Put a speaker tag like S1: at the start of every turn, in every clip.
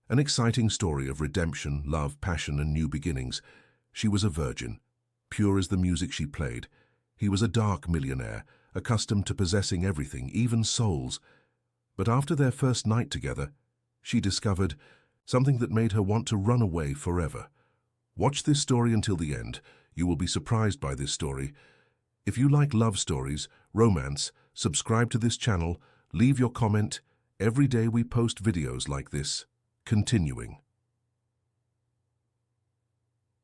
S1: An exciting story of redemption, love, passion, and new beginnings. She was a virgin, pure as the music she played. He was a dark millionaire, accustomed to possessing everything, even souls. But after their first night together, she discovered something that made her want to run away forever. Watch this story until the end. You will be surprised by this story. If you like love stories, romance, subscribe to this channel, leave your comment. Every day we post videos like this. Continuing.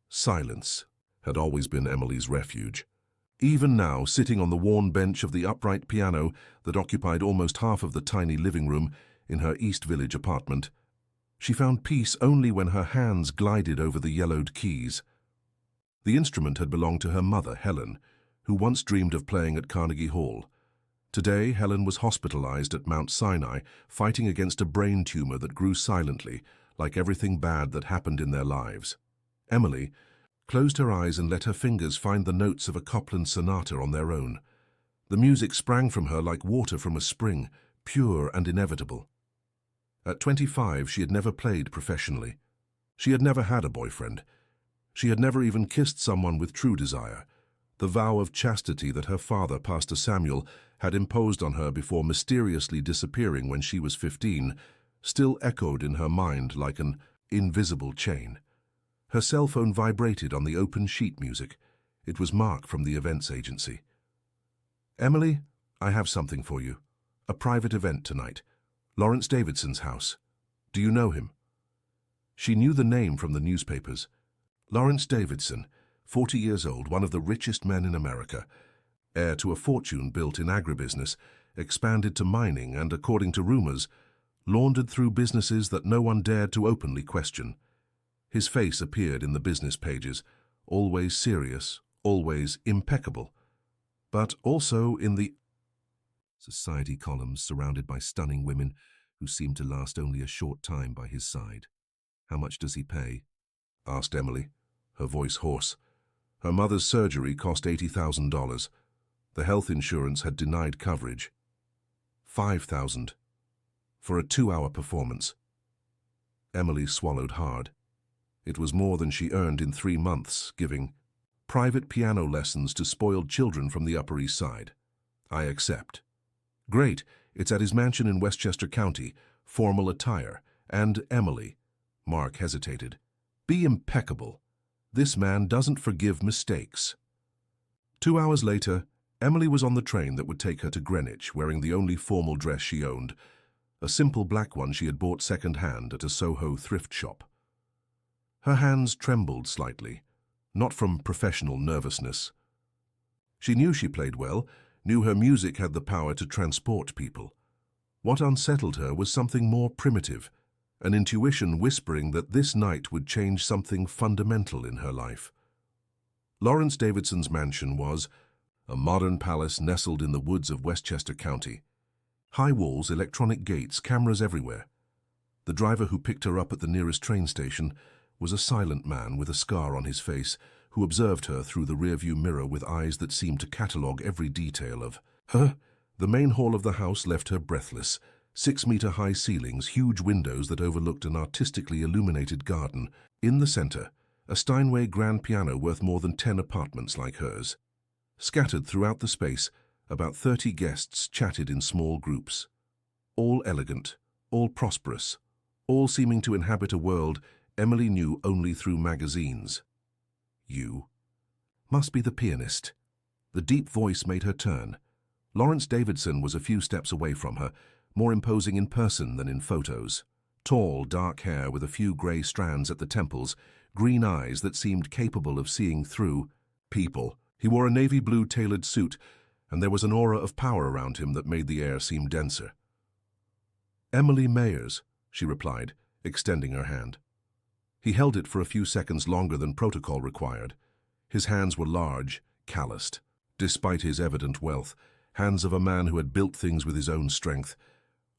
S1: Silence had always been Emily's refuge. Even now, sitting on the worn bench of the upright piano that occupied almost half of the tiny living room in her East Village apartment, she found peace only when her hands glided over the yellowed keys. The instrument had belonged to her mother, Helen, who once dreamed of playing at Carnegie Hall. Today, Helen was hospitalized at Mount Sinai, fighting against a brain tumor that grew silently, like everything bad that happened in their lives. Emily closed her eyes and let her fingers find the notes of a Copland sonata on their own. The music sprang from her like water from a spring, pure and inevitable. At 25, she had never played professionally. She had never had a boyfriend. She had never even kissed someone with true desire. The vow of chastity that her father, Pastor Samuel, had imposed on her before mysteriously disappearing when she was 15, still echoed in her mind like an invisible chain. Her cell phone vibrated on the open sheet music. It was Mark from the events agency. "Emily, I have something for you. A private event tonight. Lawrence Davidson's house. Do you know him?" She knew the name from the newspapers. Lawrence Davidson, 40 years old, one of the richest men in America, heir to a fortune built in agribusiness, expanded to mining and, according to rumors, laundered through businesses that no one dared to openly question. His face appeared in the business pages, always serious, always impeccable, but also in the society columns surrounded by stunning women who seemed to last only a short time by his side. "How much does he pay?" asked Emily, her voice hoarse. Her mother's surgery cost $80,000. The health insurance had denied coverage. $5,000 for a 2-hour performance. Emily swallowed hard. It was more than she earned in 3 months, giving private piano lessons to spoiled children from the Upper East Side. "I accept." "Great, it's at his mansion in Westchester County, formal attire, and Emily." Mark hesitated. "Be impeccable. This man doesn't forgive mistakes." 2 hours later, Emily was on the train that would take her to Greenwich, wearing the only formal dress she owned, a simple black one she had bought second-hand at a Soho thrift shop. Her hands trembled slightly, not from professional nervousness. She knew she played well, knew her music had the power to transport people. What unsettled her was something more primitive, an intuition whispering that this night would change something fundamental in her life. Lawrence Davidson's mansion was a modern palace nestled in the woods of Westchester County. High walls, electronic gates, cameras everywhere. The driver who picked her up at the nearest train station was a silent man with a scar on his face who observed her through the rearview mirror with eyes that seemed to catalogue every detail of her. The main hall of the house left her breathless. 6-meter-high ceilings, huge windows that overlooked an artistically illuminated garden. In the center, a Steinway grand piano worth more than 10 apartments like hers. Scattered throughout the space, about 30 guests chatted in small groups. All elegant, all prosperous, all seeming to inhabit a world Emily knew only through magazines. "You must be the pianist." The deep voice made her turn. Lawrence Davidson was a few steps away from her, more imposing in person than in photos. Tall, dark hair with a few grey strands at the temples, green eyes that seemed capable of seeing through people. He wore a navy blue tailored suit, and there was an aura of power around him that made the air seem denser. "Emily Mayers," she replied, extending her hand. He held it for a few seconds longer than protocol required. His hands were large, calloused, despite his evident wealth, hands of a man who had built things with his own strength.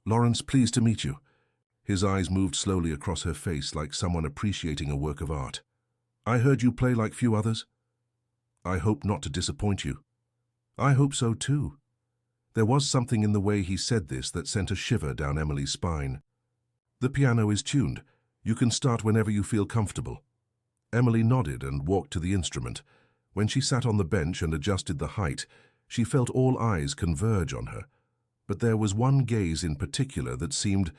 S1: "Lawrence, pleased to meet you." His eyes moved slowly across her face like someone appreciating a work of art. "I heard you play like few others." "I hope not to disappoint you." "I hope so too." There was something in the way he said this that sent a shiver down Emily's spine. "The piano is tuned. You can start whenever you feel comfortable. Emily nodded and walked to the instrument. When she sat on the bench and adjusted the height, she felt all eyes converge on her. But there was one gaze in particular that seemed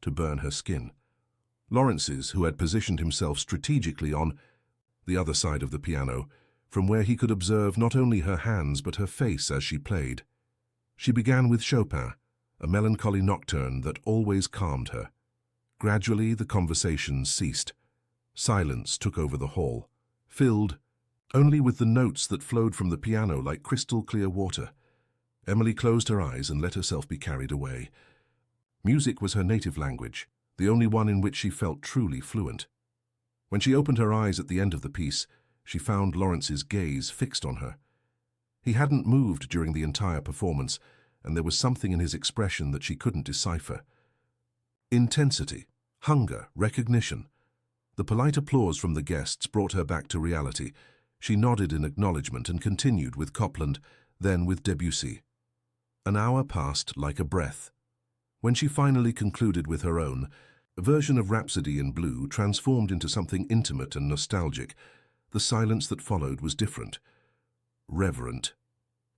S1: to burn her skin. Lawrence's, who had positioned himself strategically on the other side of the piano, from where he could observe not only her hands but her face as she played. She began with Chopin, a melancholy nocturne that always calmed her. Gradually the conversation ceased. Silence took over the hall, filled only with the notes that flowed from the piano like crystal-clear water. Emily closed her eyes and let herself be carried away. Music was her native language, the only one in which she felt truly fluent. When she opened her eyes at the end of the piece, she found Lawrence's gaze fixed on her. He hadn't moved during the entire performance, and there was something in his expression that she couldn't decipher. Intensity, hunger, recognition. The polite applause from the guests brought her back to reality. She nodded in acknowledgement and continued with Copland, then with Debussy. An hour passed like a breath. When she finally concluded with her own, a version of Rhapsody in Blue transformed into something intimate and nostalgic, the silence that followed was different. Reverent.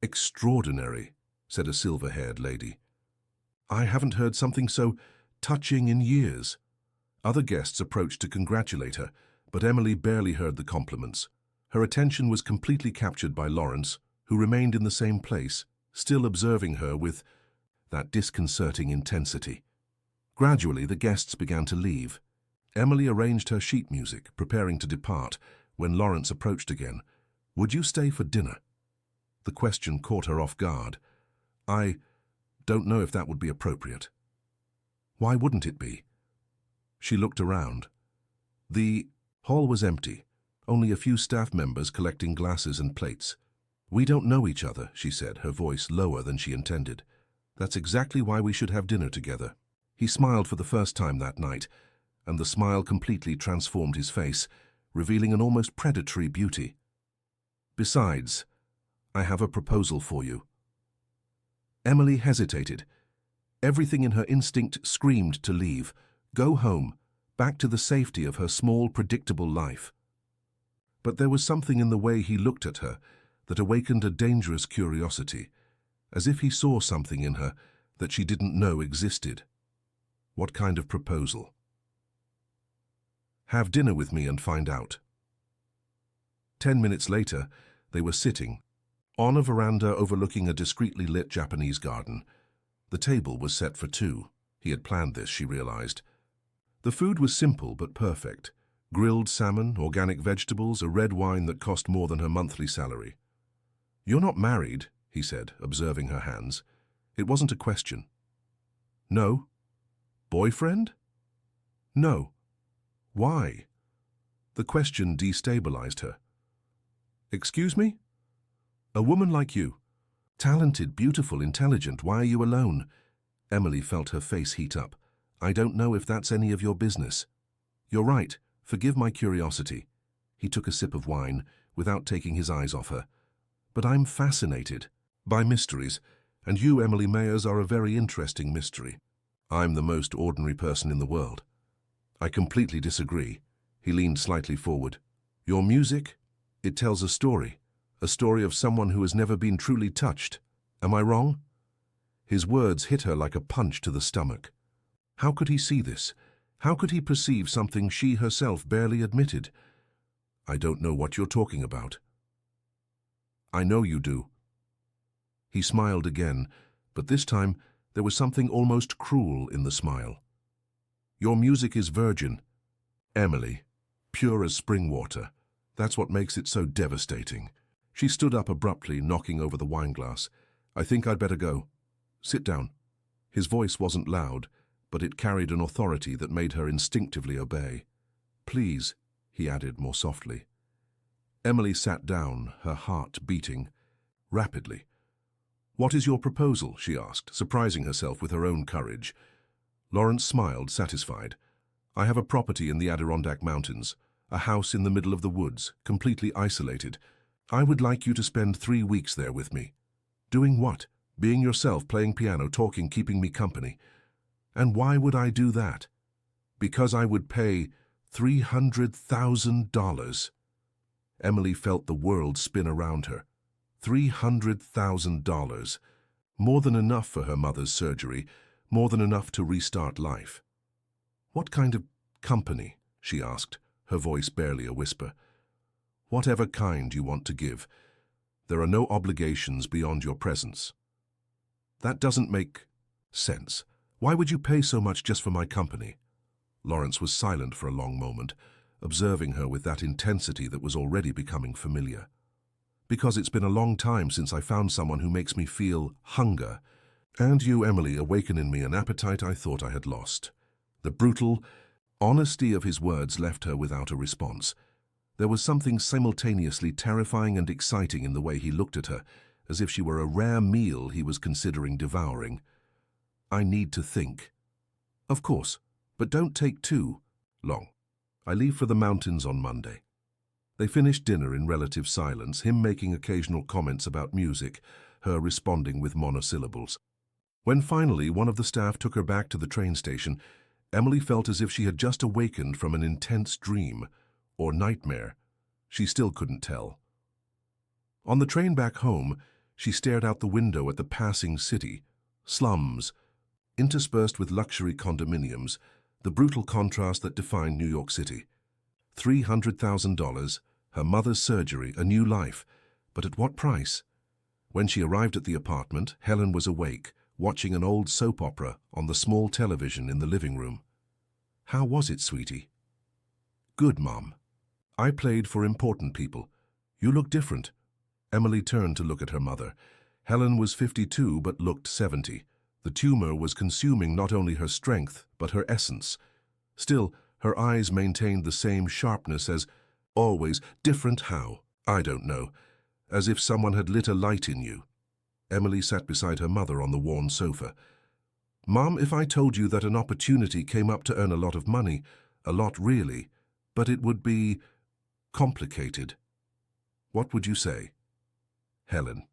S1: Extraordinary, said a silver-haired lady. I haven't heard something so touching in years. Other guests approached to congratulate her, but Emily barely heard the compliments. Her attention was completely captured by Lawrence, who remained in the same place, still observing her with that disconcerting intensity. Gradually, the guests began to leave. Emily arranged her sheet music, preparing to depart, when Lawrence approached again. Would you stay for dinner? The question caught her off guard. I don't know if that would be appropriate. Why wouldn't it be? She looked around. The hall was empty, only a few staff members collecting glasses and plates. We don't know each other, she said, her voice lower than she intended. That's exactly why we should have dinner together. He smiled for the first time that night, and the smile completely transformed his face, revealing an almost predatory beauty. Besides, I have a proposal for you. Emily hesitated. Everything in her instinct screamed to leave, go home, back to the safety of her small, predictable life. But there was something in the way he looked at her that awakened a dangerous curiosity, as if he saw something in her that she didn't know existed. What kind of proposal? Have dinner with me and find out. 10 minutes later, they were sitting on a veranda overlooking a discreetly lit Japanese garden. The table was set for two. He had planned this, she realized. The food was simple but perfect. Grilled salmon, organic vegetables, a red wine that cost more than her monthly salary. You're not married, he said, observing her hands. It wasn't a question. No. Boyfriend? No. Why? The question destabilized her. Excuse me? A woman like you. Talented, beautiful, intelligent, why are you alone? Emily felt her face heat up. I don't know if that's any of your business. You're right. Forgive my curiosity. He took a sip of wine, without taking his eyes off her. But I'm fascinated by mysteries, and you, Emily Mayers, are a very interesting mystery. I'm the most ordinary person in the world. I completely disagree. He leaned slightly forward. Your music? It tells a story of someone who has never been truly touched. Am I wrong? His words hit her like a punch to the stomach. How could he see this? How could he perceive something she herself barely admitted? I don't know what you're talking about. I know you do. He smiled again, but this time there was something almost cruel in the smile. Your music is virgin, Emily, pure as spring water. That's what makes it so devastating. She stood up abruptly, knocking over the wineglass. I think I'd better go. Sit down. His voice wasn't loud, but it carried an authority that made her instinctively obey. Please, he added more softly. Emily sat down, her heart beating rapidly. What is your proposal? She asked, surprising herself with her own courage. Lawrence smiled, satisfied. I have a property in the Adirondack Mountains, a house in the middle of the woods, completely isolated. I would like you to spend 3 weeks there with me. Doing what? Being yourself, playing piano, talking, keeping me company. And why would I do that? Because I would pay $300,000. Emily felt the world spin around her. $300,000. More than enough for her mother's surgery, more than enough to restart life. "What kind of company?" she asked, her voice barely a whisper. "Whatever kind you want to give. There are no obligations beyond your presence." "That doesn't make sense. Why would you pay so much just for my company?" Lawrence was silent for a long moment, observing her with that intensity that was already becoming familiar. "Because it's been a long time since I found someone who makes me feel hunger. And you, Emily, awaken in me an appetite I thought I had lost." The brutal honesty of his words left her without a response. There was something simultaneously terrifying and exciting in the way he looked at her, as if she were a rare meal he was considering devouring. "I need to think." "Of course, but don't take too long. I leave for the mountains on Monday." They finished dinner in relative silence, him making occasional comments about music, her responding with monosyllables. When finally one of the staff took her back to the train station, Emily felt as if she had just awakened from an intense dream or nightmare. She still couldn't tell. On the train back home, she stared out the window at the passing city, slums, interspersed with luxury condominiums, the brutal contrast that defined New York City. $300,000, her mother's surgery, a new life. But at what price? When she arrived at the apartment, Helen was awake, watching an old soap opera on the small television in the living room. "How was it, sweetie?" "Good, Mom. I played for important people. You look different." Emily turned to look at her mother. Helen was 52 but looked 70. The tumor was consuming not only her strength but her essence. Still, her eyes maintained the same sharpness as always. "Different how? I don't know. As if someone had lit a light in you." Emily sat beside her mother on the worn sofa. "Mom, if I told you that an opportunity came up to earn a lot of money, a lot really, but it would be complicated, what would you say?" Helen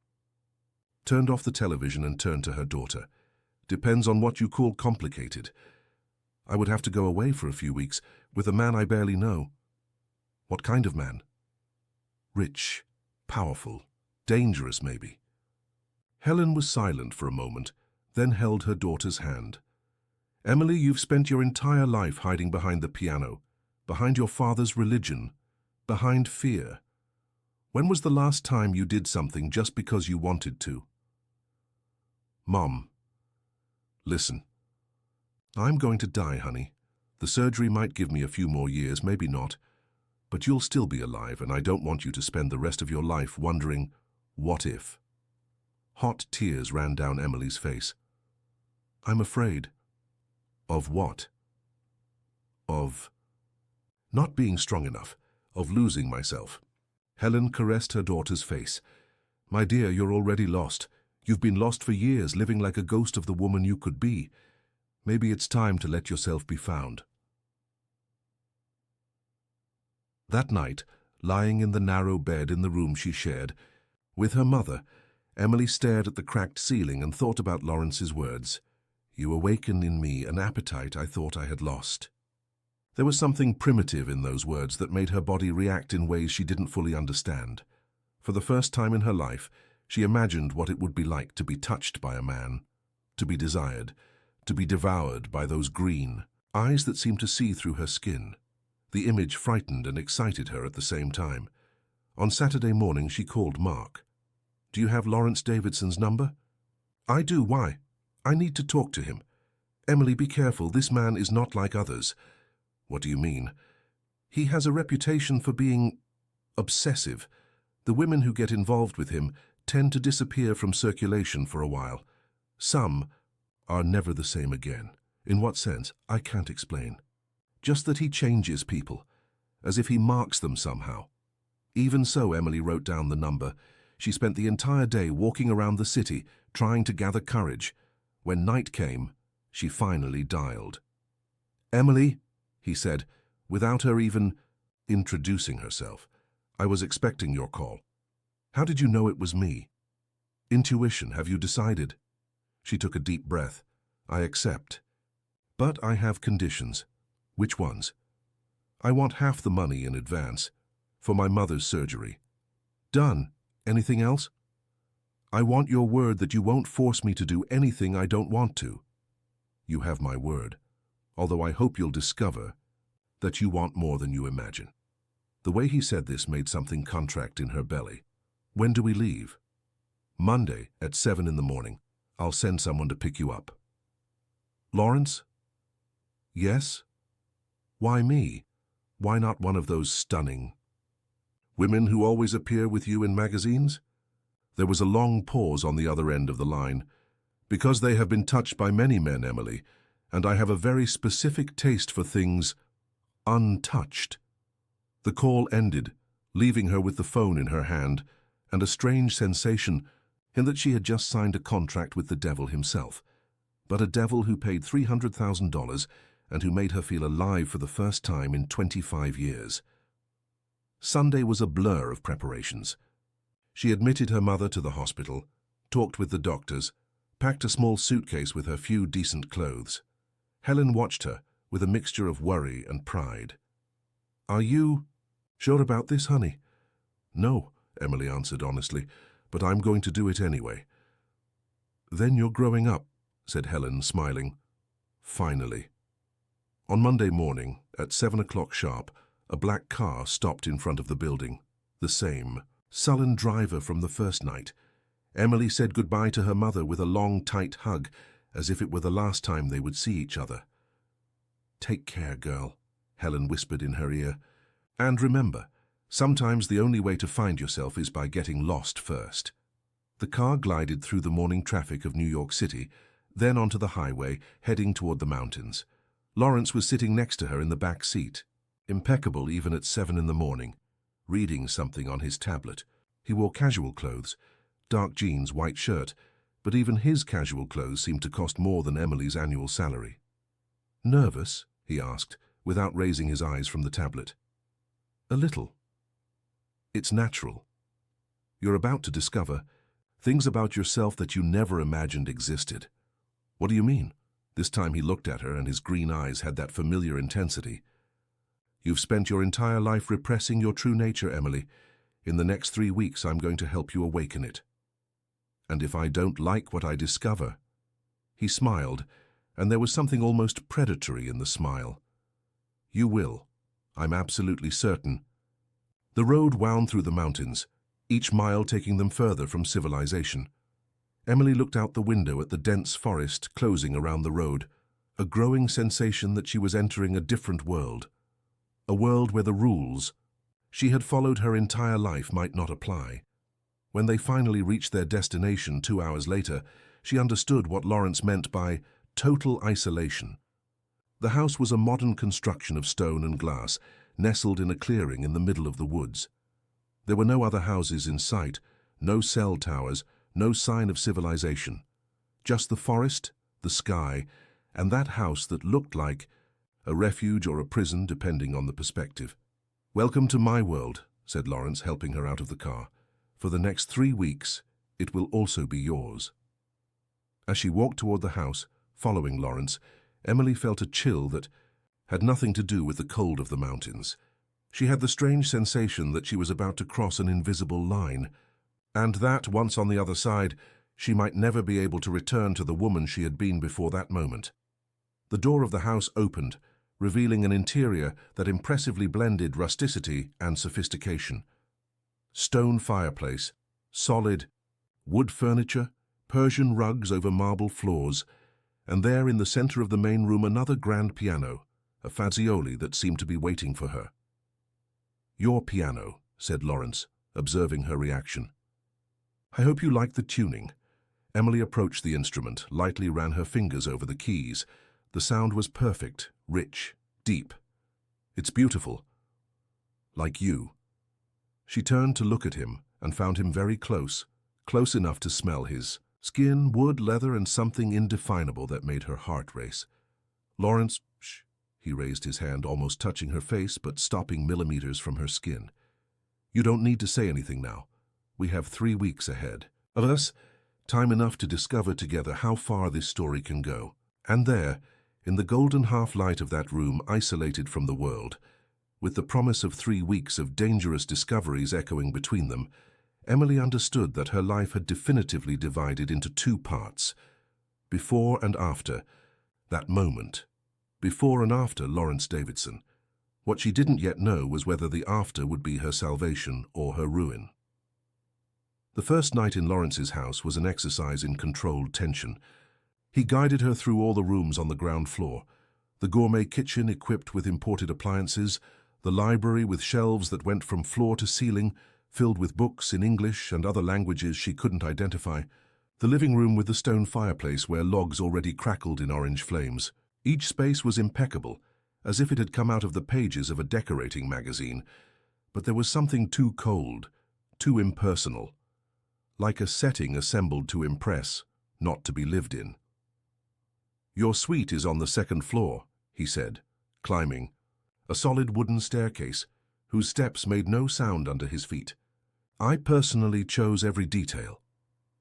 S1: turned off the television and turned to her daughter. "Depends on what you call complicated. I would have to go away for a few weeks with a man I barely know." "What kind of man?" "Rich, powerful, dangerous maybe." Helen was silent for a moment, then held her daughter's hand. "Emily, you've spent your entire life hiding behind the piano, behind your father's religion, behind fear. When was the last time you did something just because you wanted to?" "Mom, listen. I'm going to die, honey. The surgery might give me a few more years, maybe not. But you'll still be alive, and I don't want you to spend the rest of your life wondering, what if?" Hot tears ran down Emily's face. "I'm afraid." "Of what?" "Of not being strong enough, of losing myself." Helen caressed her daughter's face. "My dear, you're already lost. You've been lost for years, living like a ghost of the woman you could be. Maybe it's time to let yourself be found." That night, lying in the narrow bed in the room she shared with her mother, Emily stared at the cracked ceiling and thought about Lawrence's words. "You awaken in me an appetite I thought I had lost." There was something primitive in those words that made her body react in ways she didn't fully understand. For the first time in her life, she imagined what it would be like to be touched by a man, to be desired, to be devoured by those green eyes that seemed to see through her skin. The image frightened and excited her at the same time. On Saturday morning, she called Mark. "Do you have Lawrence Davidson's number?" "I do. Why?" "I need to talk to him." "Emily, be careful. This man is not like others." "What do you mean?" "He has a reputation for being obsessive. The women who get involved with him tend to disappear from circulation for a while. Some are never the same again." "In what sense?" "I can't explain. Just that he changes people, as if he marks them somehow." Even so, Emily wrote down the number. She spent the entire day walking around the city, trying to gather courage. When night came, she finally dialed. "Emily," he said, without her even introducing herself. "I was expecting your call." "How did you know it was me?" "Intuition. Have you decided?" She took a deep breath. "I accept. But I have conditions." Which ones? I want half the money in advance, for my mother's surgery. Done. Anything else? I want your word that you won't force me to do anything I don't want to. You have my word, although I hope you'll discover that you want more than you imagine. The way he said this made something contract in her belly. When do we leave? Monday at 7 in the morning. I'll send someone to pick you up. Lawrence? Yes? Why me? Why not one of those stunning women who always appear with you in magazines? There was a long pause on the other end of the line. Because they have been touched by many men, Emily, and I have a very specific taste for things untouched. The call ended, leaving her with the phone in her hand and a strange sensation in that she had just signed a contract with the devil himself, but a devil who paid $300,000 and who made her feel alive for the first time in 25 years. Sunday was a blur of preparations. She admitted her mother to the hospital, talked with the doctors, packed a small suitcase with her few decent clothes. Helen watched her with a mixture of worry and pride. Are you sure about this, honey? No, Emily answered honestly, but I'm going to do it anyway. Then you're growing up, said Helen, smiling. Finally. On Monday morning, at 7 o'clock sharp, a black car stopped in front of the building. The same sullen driver from the first night. Emily said goodbye to her mother with a long, tight hug, as if it were the last time they would see each other. Take care, girl, Helen whispered in her ear. And remember, sometimes the only way to find yourself is by getting lost first. The car glided through the morning traffic of New York City, then onto the highway, heading toward the mountains. Lawrence was sitting next to her in the back seat, impeccable even at 7 in the morning, reading something on his tablet. He wore casual clothes, dark jeans, white shirt, but even his casual clothes seemed to cost more than Emily's annual salary. Nervous? He asked, without raising his eyes from the tablet. A little. It's natural. You're about to discover things about yourself that you never imagined existed. What do you mean? This time he looked at her and his green eyes had that familiar intensity. You've spent your entire life repressing your true nature, Emily. In the next 3 weeks, I'm going to help you awaken it. And if I don't like what I discover... He smiled, and there was something almost predatory in the smile. You will. I'm absolutely certain. The road wound through the mountains, each mile taking them further from civilization. Emily looked out the window at the dense forest closing around the road, a growing sensation that she was entering a different world. A world where the rules she had followed her entire life might not apply. When they finally reached their destination 2 hours later, she understood what Lawrence meant by total isolation. The house was a modern construction of stone and glass, nestled in a clearing in the middle of the woods. There were no other houses in sight, no cell towers, no sign of civilization. Just the forest, the sky, and that house that looked like a refuge or a prison, depending on the perspective. Welcome to my world, said Lawrence, helping her out of the car. For the next 3 weeks, it will also be yours. As she walked toward the house, following Lawrence, Emily felt a chill that had nothing to do with the cold of the mountains. She had the strange sensation that she was about to cross an invisible line, and that, once on the other side, she might never be able to return to the woman she had been before that moment. The door of the house opened, revealing an interior that impressively blended rusticity and sophistication. Stone fireplace, solid wood furniture, Persian rugs over marble floors, and there in the center of the main room another grand piano, a Fazioli that seemed to be waiting for her. Your piano, said Lawrence, observing her reaction. I hope you like the tuning. Emily approached the instrument, lightly ran her fingers over the keys. The sound was perfect, rich, deep. It's beautiful. Like you. She turned to look at him and found him very close, close enough to smell his skin, wood, leather, and something indefinable that made her heart race. Lawrence, shh. He raised his hand, almost touching her face, but stopping millimeters from her skin. You don't need to say anything now. We have 3 weeks ahead of us, time enough to discover together how far this story can go. And there, In the golden half-light of that room, isolated from the world, with the promise of 3 weeks of dangerous discoveries echoing between them, Emily understood that her life had definitively divided into 2 parts. Before and after, that moment. Before and after Lawrence Davidson. What she didn't yet know was whether the after would be her salvation or her ruin. The first night in Lawrence's house was an exercise in controlled tension. He guided her through all the rooms on the ground floor, the gourmet kitchen equipped with imported appliances, the library with shelves that went from floor to ceiling, filled with books in English and other languages she couldn't identify, the living room with the stone fireplace where logs already crackled in orange flames. Each space was impeccable, as if it had come out of the pages of a decorating magazine, but there was something too cold, too impersonal, like a setting assembled to impress, not to be lived in. "Your suite is on the 2nd floor," he said, climbing, a solid wooden staircase, whose steps made no sound under his feet. I personally chose every detail.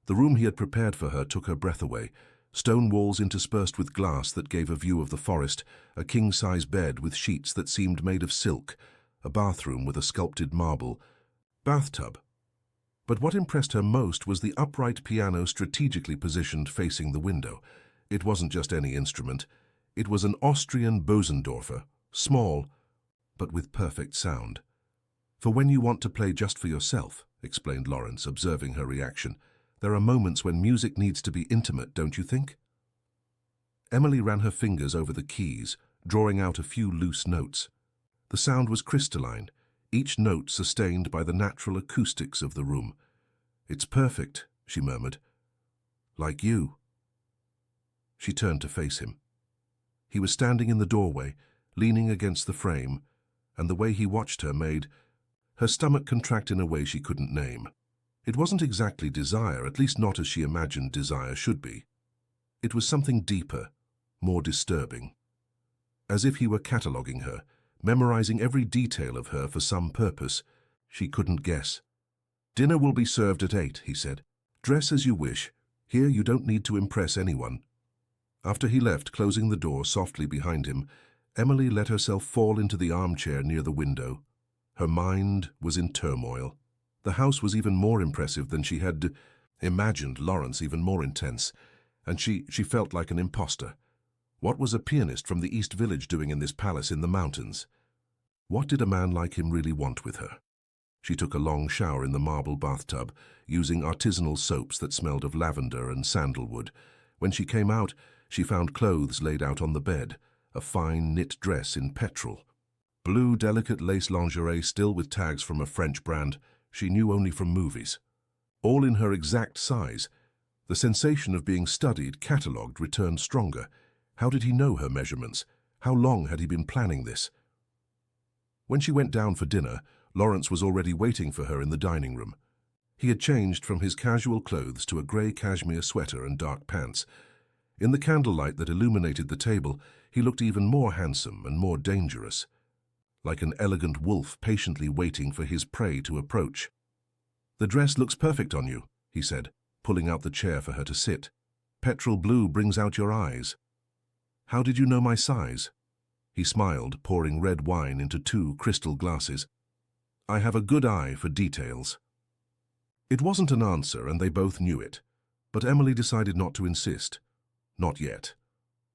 S1: The room he had prepared for her took her breath away, stone walls interspersed with glass that gave a view of the forest, a king-size bed with sheets that seemed made of silk, a bathroom with a sculpted marble bathtub. But what impressed her most was the upright piano strategically positioned facing the window. It wasn't just any instrument. It was an Austrian Bosendorfer, small, but with perfect sound. "For when you want to play just for yourself," explained Lawrence, observing her reaction. "There are moments when music needs to be intimate, don't you think?" Emily ran her fingers over the keys, drawing out a few loose notes. The sound was crystalline, each note sustained by the natural acoustics of the room. "It's perfect," she murmured. "Like you." She turned to face him. He was standing in the doorway, leaning against the frame, and the way he watched her made her stomach contract in a way she couldn't name. It wasn't exactly desire, at least not as she imagined desire should be. It was something deeper, more disturbing. As if he were cataloguing her, memorizing every detail of her for some purpose she couldn't guess. "Dinner will be served at 8, he said. "Dress as you wish. Here you don't need to impress anyone." After he left, closing the door softly behind him, Emily let herself fall into the armchair near the window. Her mind was in turmoil. The house was even more impressive than she had imagined, Lawrence even more intense, and she felt like an imposter. What was a pianist from the East Village doing in this palace in the mountains? What did a man like him really want with her? She took a long shower in the marble bathtub, using artisanal soaps that smelled of lavender and sandalwood. When she came out, she found clothes laid out on the bed, a fine knit dress in petrol, blue delicate lace lingerie still with tags from a French brand she knew only from movies. All in her exact size. The sensation of being studied, catalogued, returned stronger. How did he know her measurements? How long had he been planning this? When she went down for dinner, Lawrence was already waiting for her in the dining room. He had changed from his casual clothes to a grey cashmere sweater and dark pants. In the candlelight that illuminated the table, he looked even more handsome and more dangerous, like an elegant wolf patiently waiting for his prey to approach. "The dress looks perfect on you," he said, pulling out the chair for her to sit. "Petrol blue brings out your eyes." "How did you know my size?" He smiled, pouring red wine into 2 crystal glasses. "I have a good eye for details." It wasn't an answer, and they both knew it, but Emily decided not to insist. Not yet.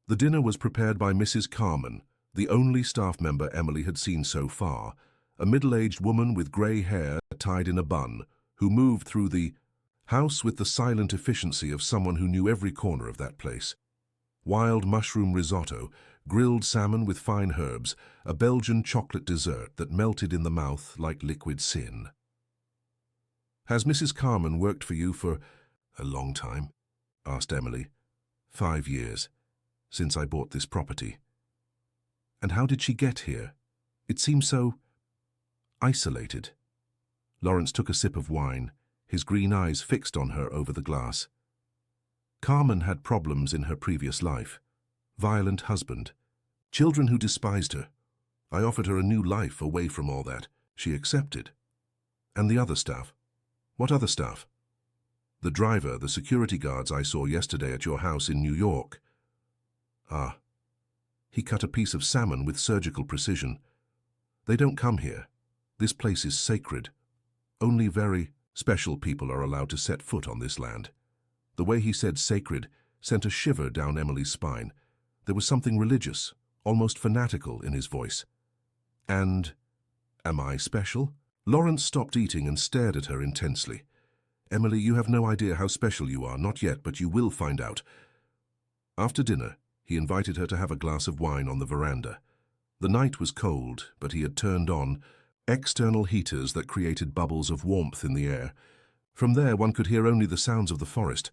S1: The dinner was prepared by Mrs. Carman, the only staff member Emily had seen so far, a middle-aged woman with grey hair tied in a bun, who moved through the house with the silent efficiency of someone who knew every corner of that place. Wild mushroom risotto, grilled salmon with fine herbs, a Belgian chocolate dessert that melted in the mouth like liquid sin. "Has Mrs. Carman worked for you for a long time?" asked Emily. 5 years, since I bought this property." "And how did she get here? It seems so isolated." Lawrence took a sip of wine, his green eyes fixed on her over the glass. "Carmen had problems in her previous life. Violent husband. Children who despised her. I offered her a new life away from all that. She accepted." "And the other staff?" "What other staff?" "The driver, the security guards I saw yesterday at your house in New York." "Ah, He cut a piece of salmon with surgical precision. "They don't come here. This place is sacred. Only very special people are allowed to set foot on this land." The way he said sacred sent a shiver down Emily's spine. There was something religious, almost fanatical in his voice. "And am I special?" Lawrence stopped eating and stared at her intensely. "Emily, you have no idea how special you are, not yet, but you will find out." After dinner, he invited her to have a glass of wine on the veranda. The night was cold, but he had turned on external heaters that created bubbles of warmth in the air. From there, one could hear only the sounds of the forest.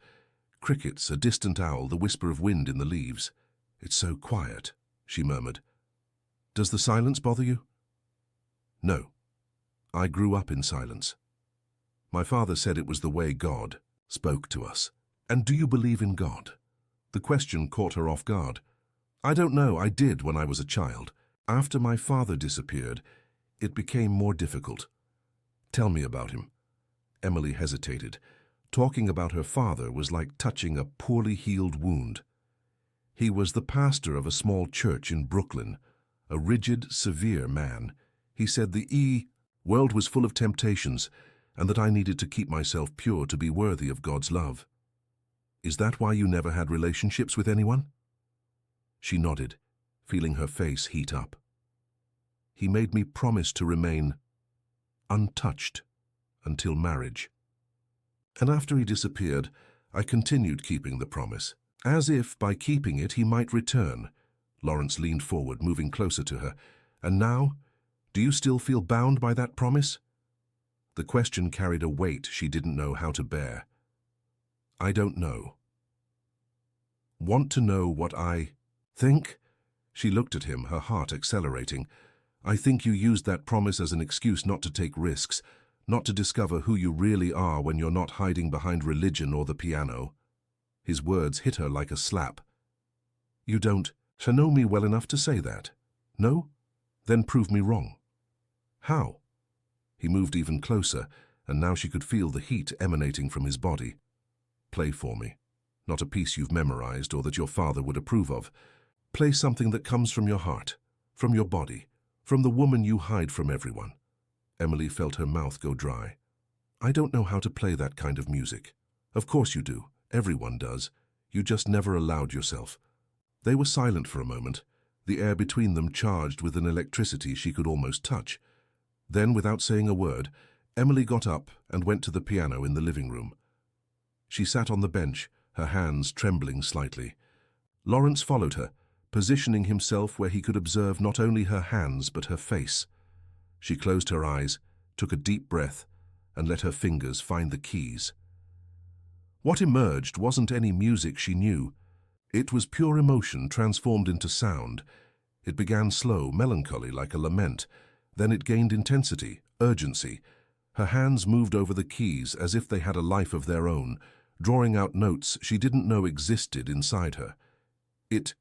S1: Crickets, a distant owl, the whisper of wind in the leaves. "It's so quiet," she murmured. "Does the silence bother you?" "No. I grew up in silence. My father said it was the way God spoke to us." "And do you believe in God?" The question caught her off guard. "I don't know. I did when I was a child. After my father disappeared, it became more difficult." "Tell me about him." Emily hesitated. Talking about her father was like touching a poorly healed wound. "He was the pastor of a small church in Brooklyn, a rigid, severe man. He said the world was full of temptations, and that I needed to keep myself pure to be worthy of God's love." "Is that why you never had relationships with anyone?" She nodded, feeling her face heat up. "He made me promise to remain untouched until marriage. And after he disappeared, I continued keeping the promise, as if by keeping it he might return." Lawrence leaned forward, moving closer to her. "And now, do you still feel bound by that promise?" The question carried a weight she didn't know how to bear. "I don't know." "Want to know what I think?" She looked at him, her heart accelerating. "I think you used that promise as an excuse not to take risks, not to discover who you really are when you're not hiding behind religion or the piano." His words hit her like a slap. "You don't know me well enough to say that? No? Then prove me wrong." "How?" He moved even closer, and now she could feel the heat emanating from his body. "Play for me. Not a piece you've memorized or that your father would approve of. Play something that comes from your heart, from your body, from the woman you hide from everyone." Emily felt her mouth go dry. "I don't know how to play that kind of music." "Of course you do. Everyone does. You just never allowed yourself." They were silent for a moment, the air between them charged with an electricity she could almost touch. Then, without saying a word, Emily got up and went to the piano in the living room. She sat on the bench, her hands trembling slightly. Lawrence followed her, positioning himself where he could observe not only her hands but her face. She closed her eyes, took a deep breath, and let her fingers find the keys. What emerged wasn't any music she knew. It was pure emotion transformed into sound. It began slow, melancholy, like a lament. Then it gained intensity, urgency. Her hands moved over the keys as if they had a life of their own, drawing out notes she didn't know existed inside her. It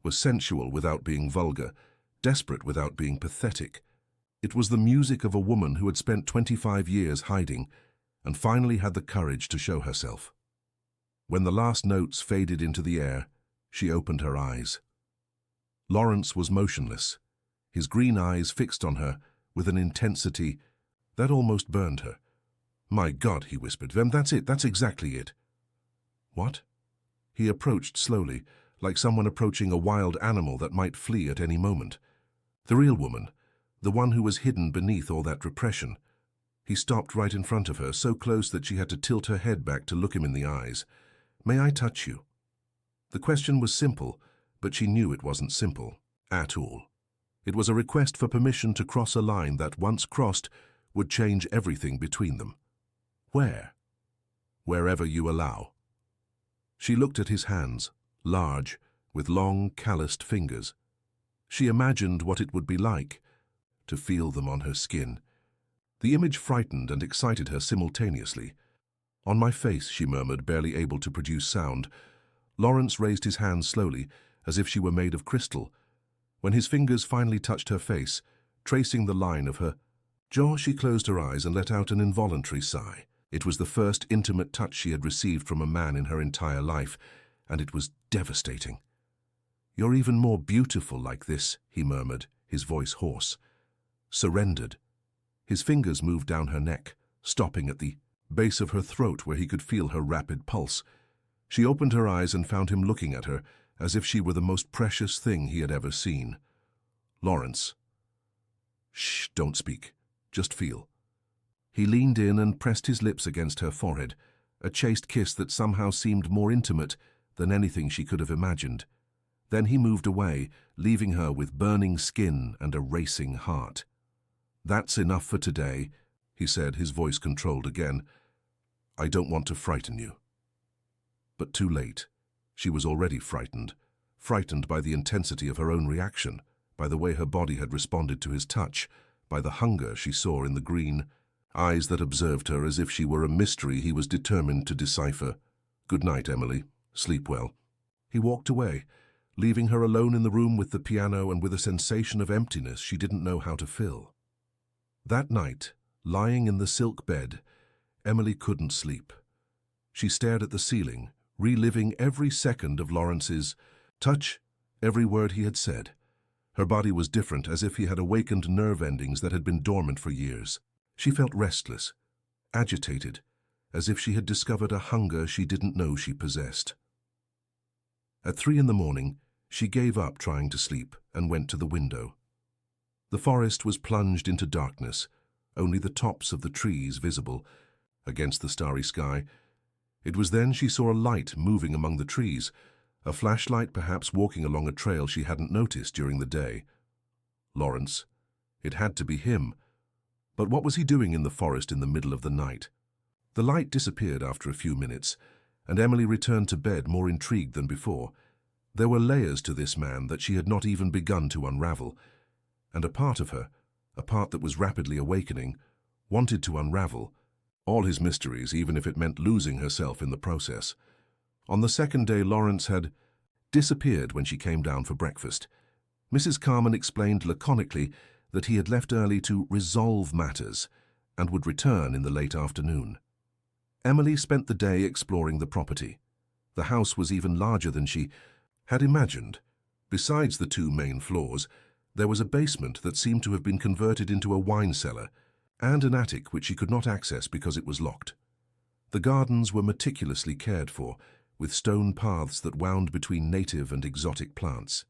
S1: was sensual without being vulgar, desperate without being pathetic. It was the music of a woman who had spent 25 years hiding and finally had the courage to show herself. When the last notes faded into the air, she opened her eyes. Lawrence was motionless, his green eyes fixed on her with an intensity that almost burned her. "My God," he whispered, "Then that's it, that's exactly it." "What?" He approached slowly, like someone approaching a wild animal that might flee at any moment. The real woman, the one who was hidden beneath all that repression. He stopped right in front of her, so close that she had to tilt her head back to look him in the eyes. "May I touch you?" The question was simple, but she knew it wasn't simple at all. It was a request for permission to cross a line that, once crossed, would change everything between them. "Where?" "Wherever you allow." She looked at his hands, large, with long, calloused fingers. She imagined what it would be like to feel them on her skin. The image frightened and excited her simultaneously. "On my face," she murmured, barely able to produce sound. Lawrence raised his hands slowly, as if she were made of crystal. When his fingers finally touched her face, tracing the line of her jaw, she closed her eyes and let out an involuntary sigh. It was the first intimate touch she had received from a man in her entire life, and it was devastating. "You're even more beautiful like this," he murmured, his voice hoarse. "Surrendered." His fingers moved down her neck, stopping at the base of her throat where he could feel her rapid pulse. She opened her eyes and found him looking at her as if she were the most precious thing he had ever seen. "Lawrence." "Shh, don't speak. Just feel." He leaned in and pressed his lips against her forehead, a chaste kiss that somehow seemed more intimate than anything she could have imagined. Then he moved away, leaving her with burning skin and a racing heart. "That's enough for today," he said, his voice controlled again. "I don't want to frighten you." But too late. She was already frightened by the intensity of her own reaction, by the way her body had responded to his touch, by the hunger she saw in the green eyes that observed her as if she were a mystery he was determined to decipher. "Good night, Emily. Sleep well." He walked away, leaving her alone in the room with the piano and with a sensation of emptiness she didn't know how to fill. That night, lying in the silk bed, Emily couldn't sleep. She stared at the ceiling, reliving every second of Lawrence's touch, every word he had said. Her body was different, as if he had awakened nerve endings that had been dormant for years. She felt restless, agitated, as if she had discovered a hunger she didn't know she possessed. At 3 a.m, she gave up trying to sleep and went to the window. The forest was plunged into darkness, only the tops of the trees visible against the starry sky. It was then she saw a light moving among the trees, a flashlight perhaps walking along a trail she hadn't noticed during the day. Lawrence. It had to be him. But what was he doing in the forest in the middle of the night? The light disappeared after a few minutes, and Emily returned to bed more intrigued than before. There were layers to this man that she had not even begun to unravel, and a part of her, a part that was rapidly awakening, wanted to unravel all his mysteries, even if it meant losing herself in the process. On the second day, Lawrence had disappeared when she came down for breakfast. Mrs. Carman explained laconically that he had left early to resolve matters and would return in the late afternoon. Emily spent the day exploring the property. The house was even larger than she had imagined. Besides the 2 main floors, there was a basement that seemed to have been converted into a wine cellar, and an attic which she could not access because it was locked. The gardens were meticulously cared for, with stone paths that wound between native and exotic plants.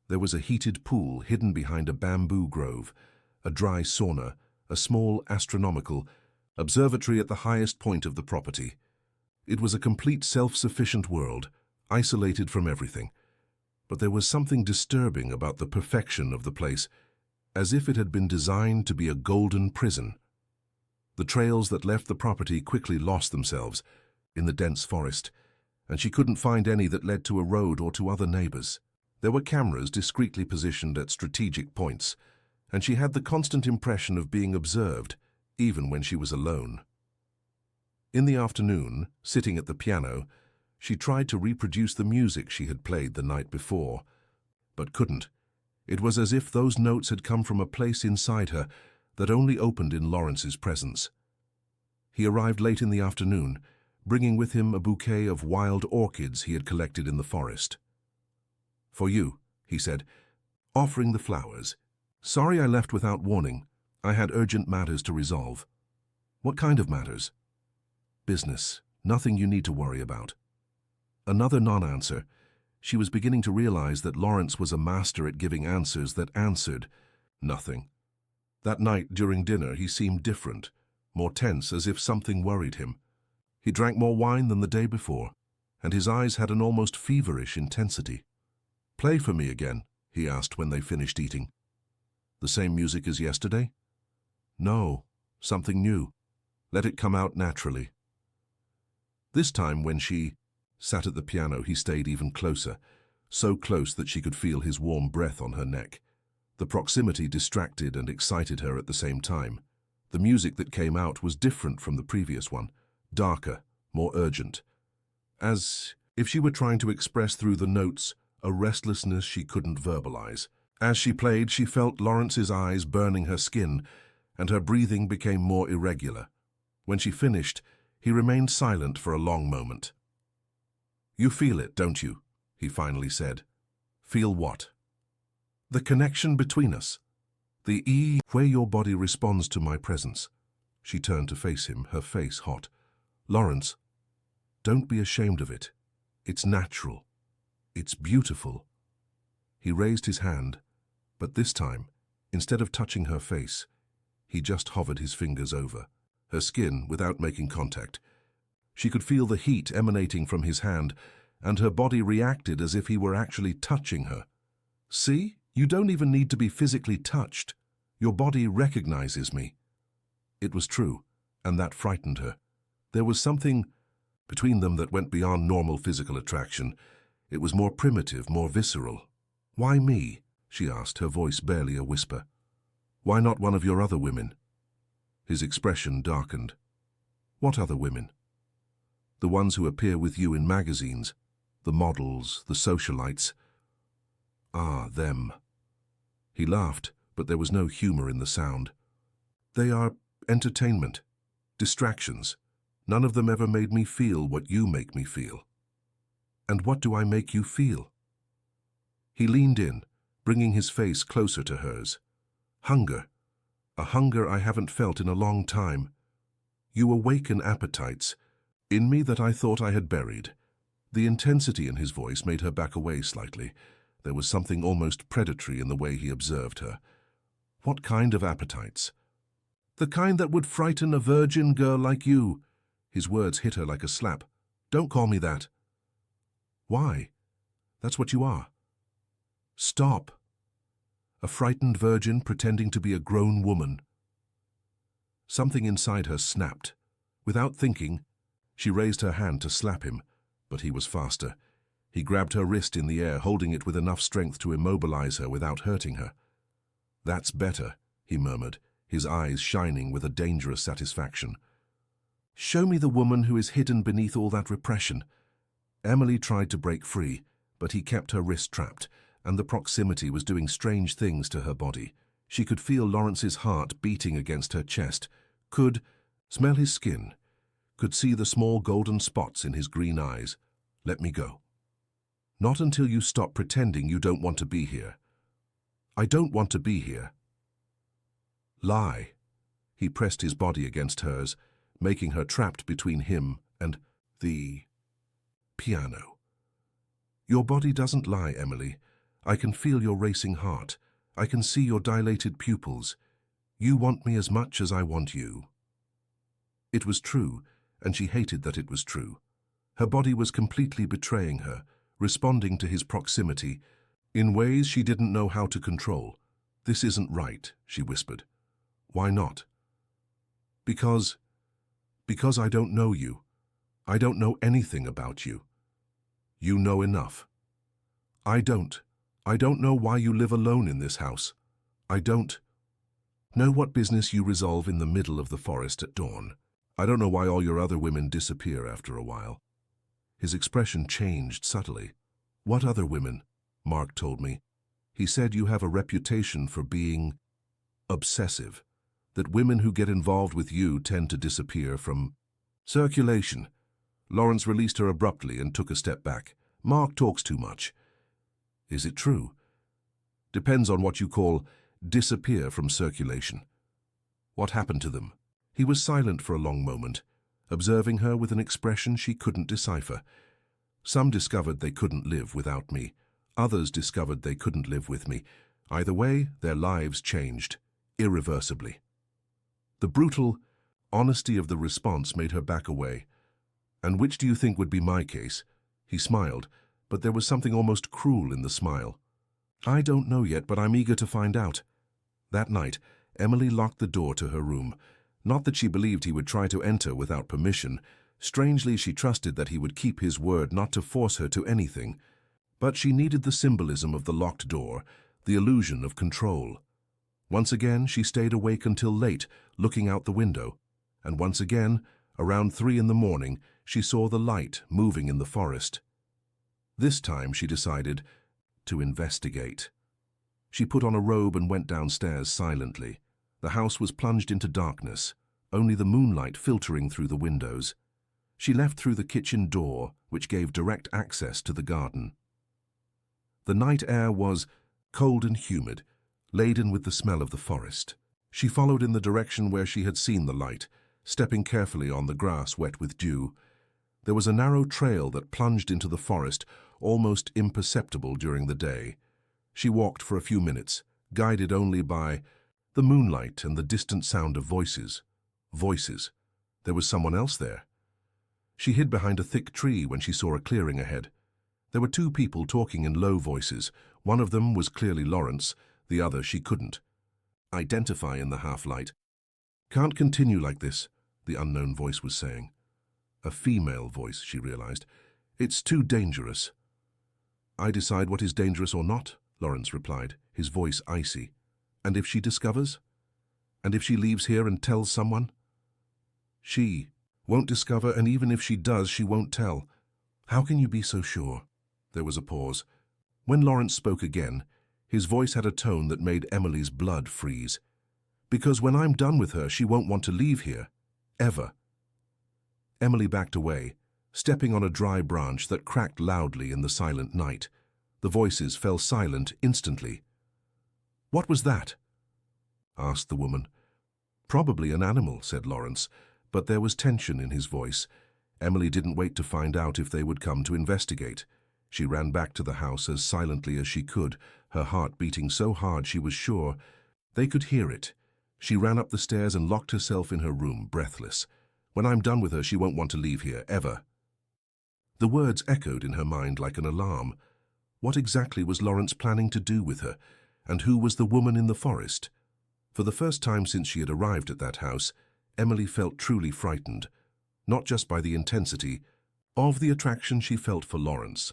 S1: There was a heated pool hidden behind a bamboo grove, a dry sauna, a small astronomical observatory at the highest point of the property. It was a complete self-sufficient world, isolated from everything. But there was something disturbing about the perfection of the place, as if it had been designed to be a golden prison. The trails that left the property quickly lost themselves in the dense forest, and she couldn't find any that led to a road or to other neighbors. There were cameras discreetly positioned at strategic points, and she had the constant impression of being observed, even when she was alone. In the afternoon, sitting at the piano, she tried to reproduce the music she had played the night before, but couldn't. It was as if those notes had come from a place inside her that only opened in Lawrence's presence. He arrived late in the afternoon, bringing with him a bouquet of wild orchids he had collected in the forest. "For you," he said, offering the flowers. "Sorry I left without warning. I had urgent matters to resolve." "What kind of matters?" "Business. Nothing you need to worry about." Another non-answer. She was beginning to realize that Lawrence was a master at giving answers that answered nothing. That night during dinner he seemed different, more tense, as if something worried him. He drank more wine than the day before, and his eyes had an almost feverish intensity. "Play for me again," he asked when they finished eating. "The same music as yesterday?" "No, something new. Let it come out naturally." This time when she sat at the piano, he stayed even closer, so close that she could feel his warm breath on her neck. The proximity distracted and excited her at the same time. The music that came out was different from the previous one, darker, more urgent, as if she were trying to express through the notes a restlessness she couldn't verbalize. As she played, she felt Lawrence's eyes burning her skin, and her breathing became more irregular. When she finished, he remained silent for a long moment. "You feel it, don't you?" he finally said. Feel what? The connection between us. Where your body responds to my presence. She turned to face him, her face hot. Lawrence, don't be ashamed of it. It's natural. It's beautiful. He raised his hand, but this time, instead of touching her face, he just hovered his fingers over her skin without making contact. She could feel the heat emanating from his hand, and her body reacted as if he were actually touching her. See, you don't even need to be physically touched. Your body recognizes me. It was true, and that frightened her. There was something between them that went beyond normal physical attraction. It was more primitive, more visceral. Why me? She asked, her voice barely a whisper. Why not one of your other women? His expression darkened. What other women? The ones who appear with you in magazines, the models, the socialites. Ah, them. He laughed, but there was no humor in the sound. They are entertainment, distractions. None of them ever made me feel what you make me feel. And what do I make you feel? He leaned in, bringing his face closer to hers. Hunger. A hunger I haven't felt in a long time. You awaken appetites in me that I thought I had buried. The intensity in his voice made her back away slightly. There was something almost predatory in the way he observed her. What kind of appetites? The kind that would frighten a virgin girl like you. His words hit her like a slap. Don't call me that. Why? That's what you are. Stop. A frightened virgin pretending to be a grown woman. Something inside her snapped. Without thinking, she raised her hand to slap him, but he was faster. He grabbed her wrist in the air, holding it with enough strength to immobilize her without hurting her. That's better, he murmured, his eyes shining with a dangerous satisfaction. Show me the woman who is hidden beneath all that repression. Emily tried to break free, but he kept her wrist trapped, and the proximity was doing strange things to her body. She could feel Lawrence's heart beating against her chest, could smell his skin, could see the small golden spots in his green eyes. Let me go. Not until you stop pretending you don't want to be here. I don't want to be here. Lie. He pressed his body against hers, making her trapped between him and the piano. Your body doesn't lie, Emily. I can feel your racing heart. I can see your dilated pupils. You want me as much as I want you. It was true, and she hated that it was true. Her body was completely betraying her, responding to his proximity in ways she didn't know how to control. This isn't right, she whispered. Why not? Because I don't know you. I don't know anything about you. You know enough. I don't know why you live alone in this house. I don't know what business you resolve in the middle of the forest at dawn. I don't know why all your other women disappear after a while. His expression changed subtly. What other women? Mark told me. He said you have a reputation for being obsessive, that women who get involved with you tend to disappear from circulation. Lawrence released her abruptly and took a step back. Mark talks too much. Is it true? Depends on what you call disappear from circulation. What happened to them? He was silent for a long moment, observing her with an expression she couldn't decipher. Some discovered they couldn't live without me. Others discovered they couldn't live with me. Either way, their lives changed, irreversibly. The brutal honesty of the response made her back away. And which do you think would be my case? He smiled, but there was something almost cruel in the smile. I don't know yet, but I'm eager to find out. That night, Emily locked the door to her room. Not that she believed he would try to enter without permission. Strangely, she trusted that he would keep his word not to force her to anything. But she needed the symbolism of the locked door, the illusion of control. Once again, she stayed awake until late, looking out the window. And once again, around 3 in the morning, she saw the light moving in the forest. This time, she decided to investigate. She put on a robe and went downstairs silently. The house was plunged into darkness, only the moonlight filtering through the windows. She left through the kitchen door, which gave direct access to the garden. The night air was cold and humid, laden with the smell of the forest. She followed in the direction where she had seen the light, stepping carefully on the grass wet with dew. There was a narrow trail that plunged into the forest, almost imperceptible during the day. She walked for a few minutes, guided only by the moonlight and the distant sound of voices. Voices. There was someone else there. She hid behind a thick tree when she saw a clearing ahead. There were two people talking in low voices. One of them was clearly Lawrence, the other she couldn't identify in the half-light. "Can't continue like this," the unknown voice was saying. A female voice, she realized. "It's too dangerous." "I decide what is dangerous or not," Lawrence replied, his voice icy. "And if she discovers? And if she leaves here and tells someone?" "She won't discover, and even if she does, she won't tell." "How can you be so sure?" There was a pause. When Lawrence spoke again, his voice had a tone that made Emily's blood freeze. "Because when I'm done with her, she won't want to leave here. Ever." Emily backed away, stepping on a dry branch that cracked loudly in the silent night. The voices fell silent instantly. "What was that?" asked the woman. "Probably an animal," said Lawrence, but there was tension in his voice. Emily didn't wait to find out if they would come to investigate. She ran back to the house as silently as she could, her heart beating so hard she was sure they could hear it. She ran up the stairs and locked herself in her room, breathless. "When I'm done with her, she won't want to leave here, ever." The words echoed in her mind like an alarm. What exactly was Lawrence planning to do with her, and who was the woman in the forest? For the first time since she had arrived at that house, Emily felt truly frightened, not just by the intensity of the attraction she felt for Lawrence,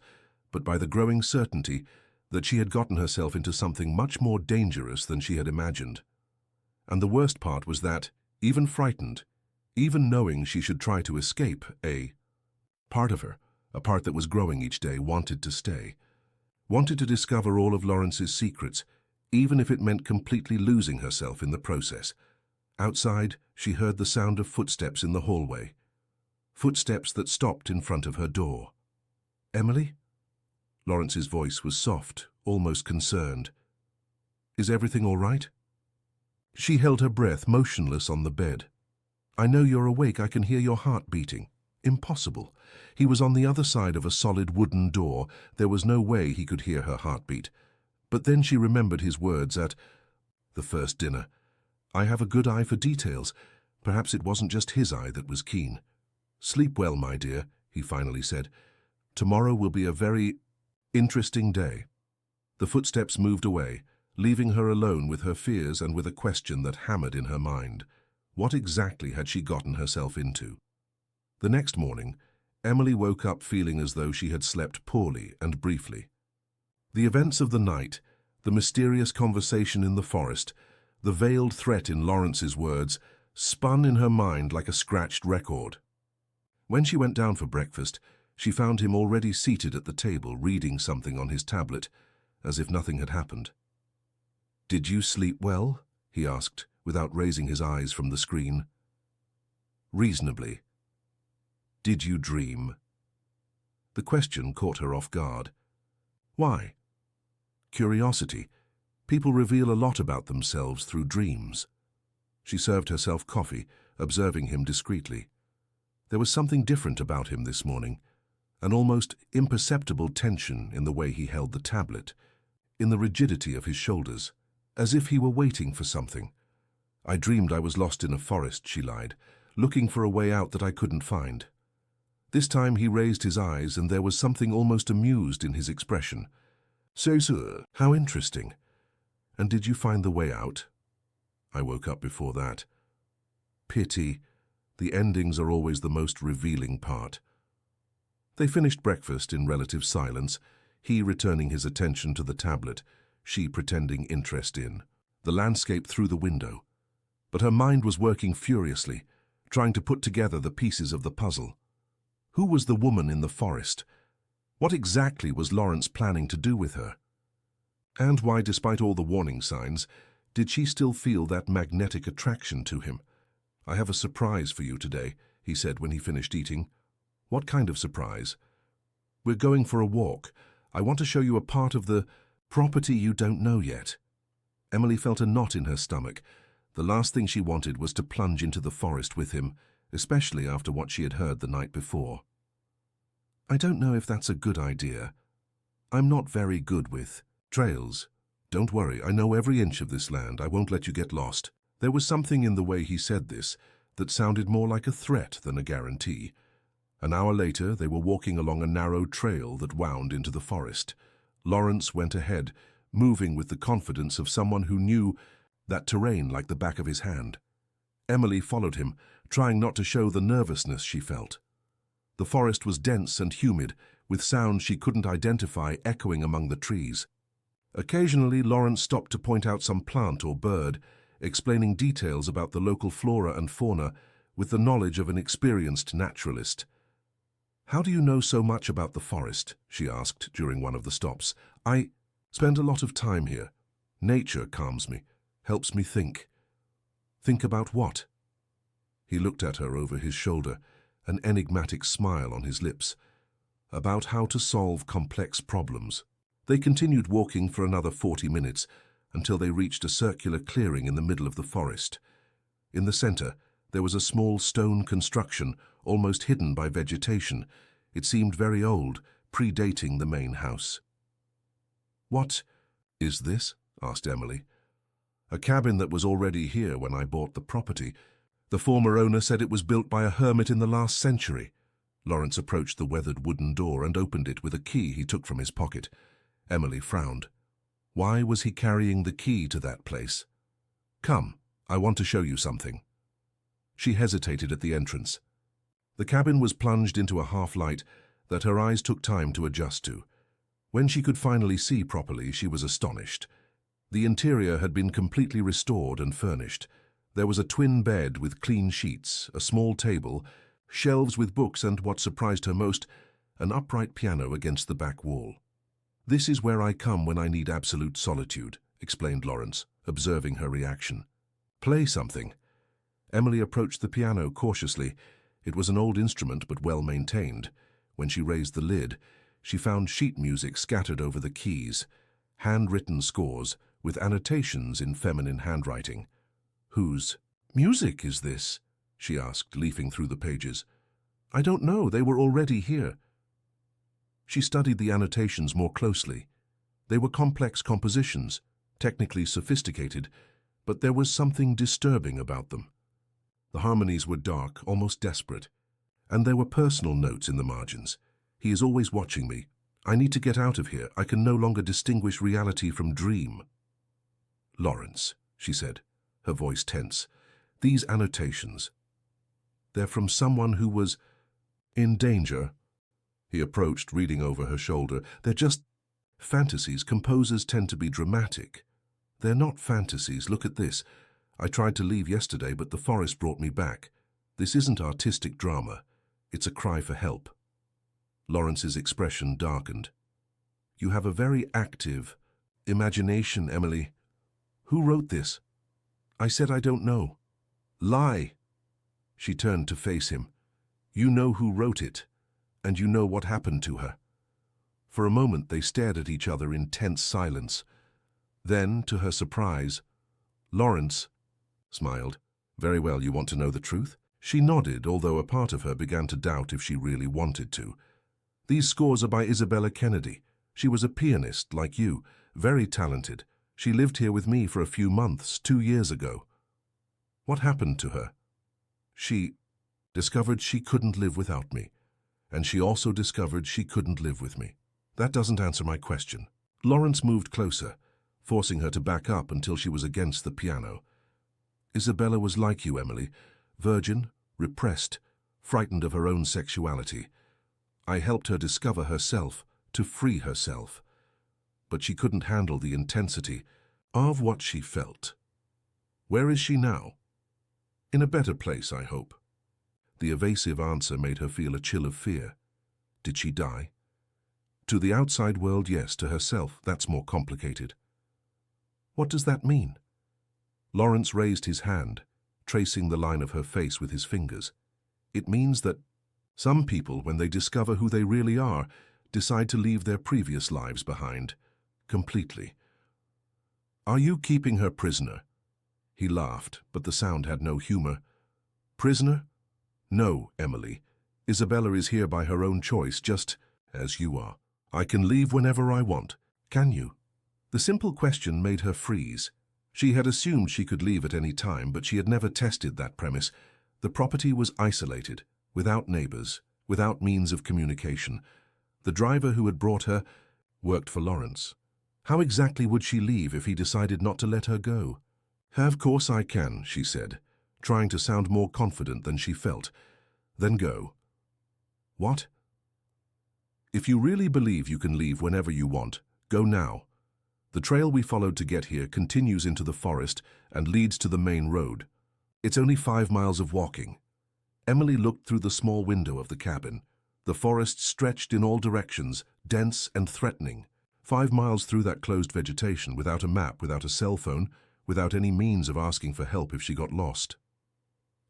S1: but by the growing certainty that she had gotten herself into something much more dangerous than she had imagined. And the worst part was that, even frightened, even knowing she should try to escape, a part of her, a part that was growing each day, wanted to stay, wanted to discover all of Lawrence's secrets, even if it meant completely losing herself in the process. Outside, she heard the sound of footsteps in the hallway, footsteps that stopped in front of her door. "Emily?" Lawrence's voice was soft, almost concerned. "Is everything all right?" She held her breath, motionless on the bed. "I know you're awake. I can hear your heart beating." Impossible. He was on the other side of a solid wooden door. There was no way he could hear her heartbeat. But then she remembered his words at the first dinner. "I have a good eye for details." Perhaps it wasn't just his eye that was keen. "Sleep well, my dear," he finally said. "Tomorrow will be a very interesting day." The footsteps moved away, leaving her alone with her fears and with a question that hammered in her mind. What exactly had she gotten herself into? The next morning, Emily woke up feeling as though she had slept poorly and briefly. The events of the night, the mysterious conversation in the forest, the veiled threat in Lawrence's words, spun in her mind like a scratched record. When she went down for breakfast, she found him already seated at the table, reading something on his tablet, as if nothing had happened. "Did you sleep well?" he asked, without raising his eyes from the screen. "Reasonably." "Did you dream?" The question caught her off guard. Why? Curiosity. People reveal a lot about themselves through dreams. She served herself coffee, observing him discreetly. There was something different about him this morning, an almost imperceptible tension in the way he held the tablet, in the rigidity of his shoulders, as if he were waiting for something. "I dreamed I was lost in a forest," she lied, "looking for a way out that I couldn't find." This time he raised his eyes, and there was something almost amused in his expression. "So, sir, how interesting. And did you find the way out?" "I woke up before that." "Pity. The endings are always the most revealing part." They finished breakfast in relative silence, he returning his attention to the tablet, she pretending interest in the landscape through the window. But her mind was working furiously, trying to put together the pieces of the puzzle. Who was the woman in the forest? What exactly was Lawrence planning to do with her? And why, despite all the warning signs, did she still feel that magnetic attraction to him? "I have a surprise for you today," he said when he finished eating. "What kind of surprise?" "We're going for a walk. I want to show you a part of the property you don't know yet." Emily felt a knot in her stomach. The last thing she wanted was to plunge into the forest with him, especially after what she had heard the night before. "I don't know if that's a good idea. I'm not very good with trails. Don't worry, I know every inch of this land. I won't let you get lost." There was something in the way he said this that sounded more like a threat than a guarantee. An hour later, they were walking along a narrow trail that wound into the forest. Lawrence went ahead, moving with the confidence of someone who knew that terrain like the back of his hand. Emily followed him, trying not to show the nervousness she felt. The forest was dense and humid, with sounds she couldn't identify echoing among the trees. Occasionally, Lawrence stopped to point out some plant or bird, explaining details about the local flora and fauna with the knowledge of an experienced naturalist. "How do you know so much about the forest?" she asked during one of the stops. "I spend a lot of time here. Nature calms me, helps me think." "Think about what?" He looked at her over his shoulder, an enigmatic smile on his lips. "About how to solve complex problems." They continued walking for another 40 minutes until they reached a circular clearing in the middle of the forest. In the center, there was a small stone construction, almost hidden by vegetation. It seemed very old, predating the main house. "What is this?" asked Emily. "A cabin that was already here when I bought the property. The former owner said it was built by a hermit in the last century." Lawrence approached the weathered wooden door and opened it with a key he took from his pocket. Emily frowned. Why was he carrying the key to that place? "Come, I want to show you something." She hesitated at the entrance. The cabin was plunged into a half-light that her eyes took time to adjust to. When she could finally see properly, she was astonished. The interior had been completely restored and furnished. There was a twin bed with clean sheets, a small table, shelves with books, and, what surprised her most, an upright piano against the back wall. "This is where I come when I need absolute solitude," explained Lawrence, observing her reaction. "Play something." Emily approached the piano cautiously. It was an old instrument but well maintained. When she raised the lid, she found sheet music scattered over the keys, handwritten scores with annotations in feminine handwriting. "Whose music is this?" she asked, leafing through the pages. "I don't know, they were already here." She studied the annotations more closely. They were complex compositions, technically sophisticated, but there was something disturbing about them. The harmonies were dark, almost desperate, and there were personal notes in the margins. "He is always watching me. I need to get out of here. I can no longer distinguish reality from dream." "Lawrence," she said, her voice tense, "these annotations, they're from someone who was in danger." He approached, reading over her shoulder. "They're just fantasies. Composers tend to be dramatic." "They're not fantasies. Look at this. I tried to leave yesterday, but the forest brought me back. This isn't artistic drama. It's a cry for help." Lawrence's expression darkened. "You have a very active imagination, Emily. Who wrote this?" "I said I don't know." "Lie." She turned to face him. "You know who wrote it, and you know what happened to her." For a moment they stared at each other in tense silence. Then, to her surprise, Lawrence smiled. "Very well, you want to know the truth?" She nodded, although a part of her began to doubt if she really wanted to. "These scores are by Isabella Kennedy. She was a pianist, like you, very talented. She lived here with me for a few months, 2 years ago." "What happened to her?" "She discovered she couldn't live without me, and she also discovered she couldn't live with me." "That doesn't answer my question." Lawrence moved closer, forcing her to back up until she was against the piano. "Isabella was like you, Emily, virgin, repressed, frightened of her own sexuality. I helped her discover herself, to free herself. But she couldn't handle the intensity of what she felt. Where is she now?" "In a better place, I hope." The evasive answer made her feel a chill of fear. Did she die? To the outside world, yes. To herself, that's more complicated. "What does that mean?" Lawrence raised his hand, tracing the line of her face with his fingers. "It means that some people, when they discover who they really are, decide to leave their previous lives behind, completely. Are you keeping her prisoner? He laughed, but the sound had no humor. Prisoner? No, Emily. Isabella is here by her own choice, just as you are. I can leave whenever I want. Can you? The simple question made her freeze. She had assumed she could leave at any time, but she had never tested that premise. The property was isolated, without neighbors, without means of communication. The driver who had brought her worked for Lawrence. How exactly would she leave if he decided not to let her go? Of course I can, she said, trying to sound more confident than she felt. Then go. What? If you really believe you can leave whenever you want, go now. The trail we followed to get here continues into the forest and leads to the main road. It's only 5 miles of walking. Emily looked through the small window of the cabin. The forest stretched in all directions, dense and threatening. 5 miles through that closed vegetation, without a map, without a cell phone, without any means of asking for help if she got lost.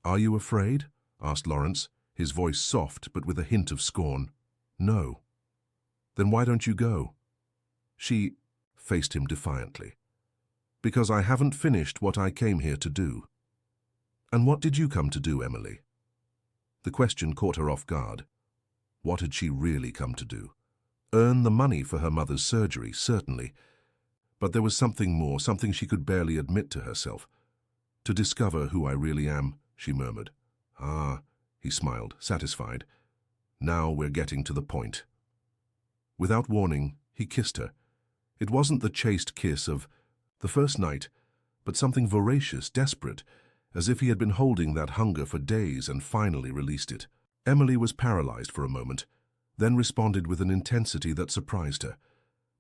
S1: Are you afraid? Asked Lawrence, his voice soft but with a hint of scorn. No. Then why don't you go? She faced him defiantly. Because I haven't finished what I came here to do. And what did you come to do, Emily? The question caught her off guard. What had she really come to do? Earn the money for her mother's surgery, certainly. But there was something more, something she could barely admit to herself. To discover who I really am, she murmured. Ah, he smiled, satisfied. Now we're getting to the point. Without warning, he kissed her. It wasn't the chaste kiss of the first night, but something voracious, desperate, as if he had been holding that hunger for days and finally released it. Emily was paralyzed for a moment, then responded with an intensity that surprised her.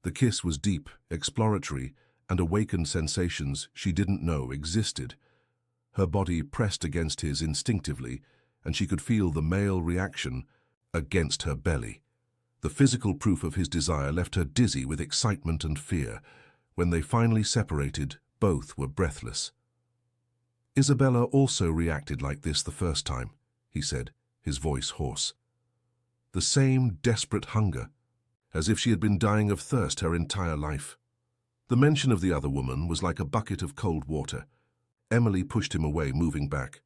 S1: The kiss was deep, exploratory, and awakened sensations she didn't know existed. Her body pressed against his instinctively, and she could feel the male reaction against her belly. The physical proof of his desire left her dizzy with excitement and fear. When they finally separated, both were breathless. Isabella also reacted like this the first time, he said, his voice hoarse. The same desperate hunger, as if she had been dying of thirst her entire life. The mention of the other woman was like a bucket of cold water. Emily pushed him away, moving back.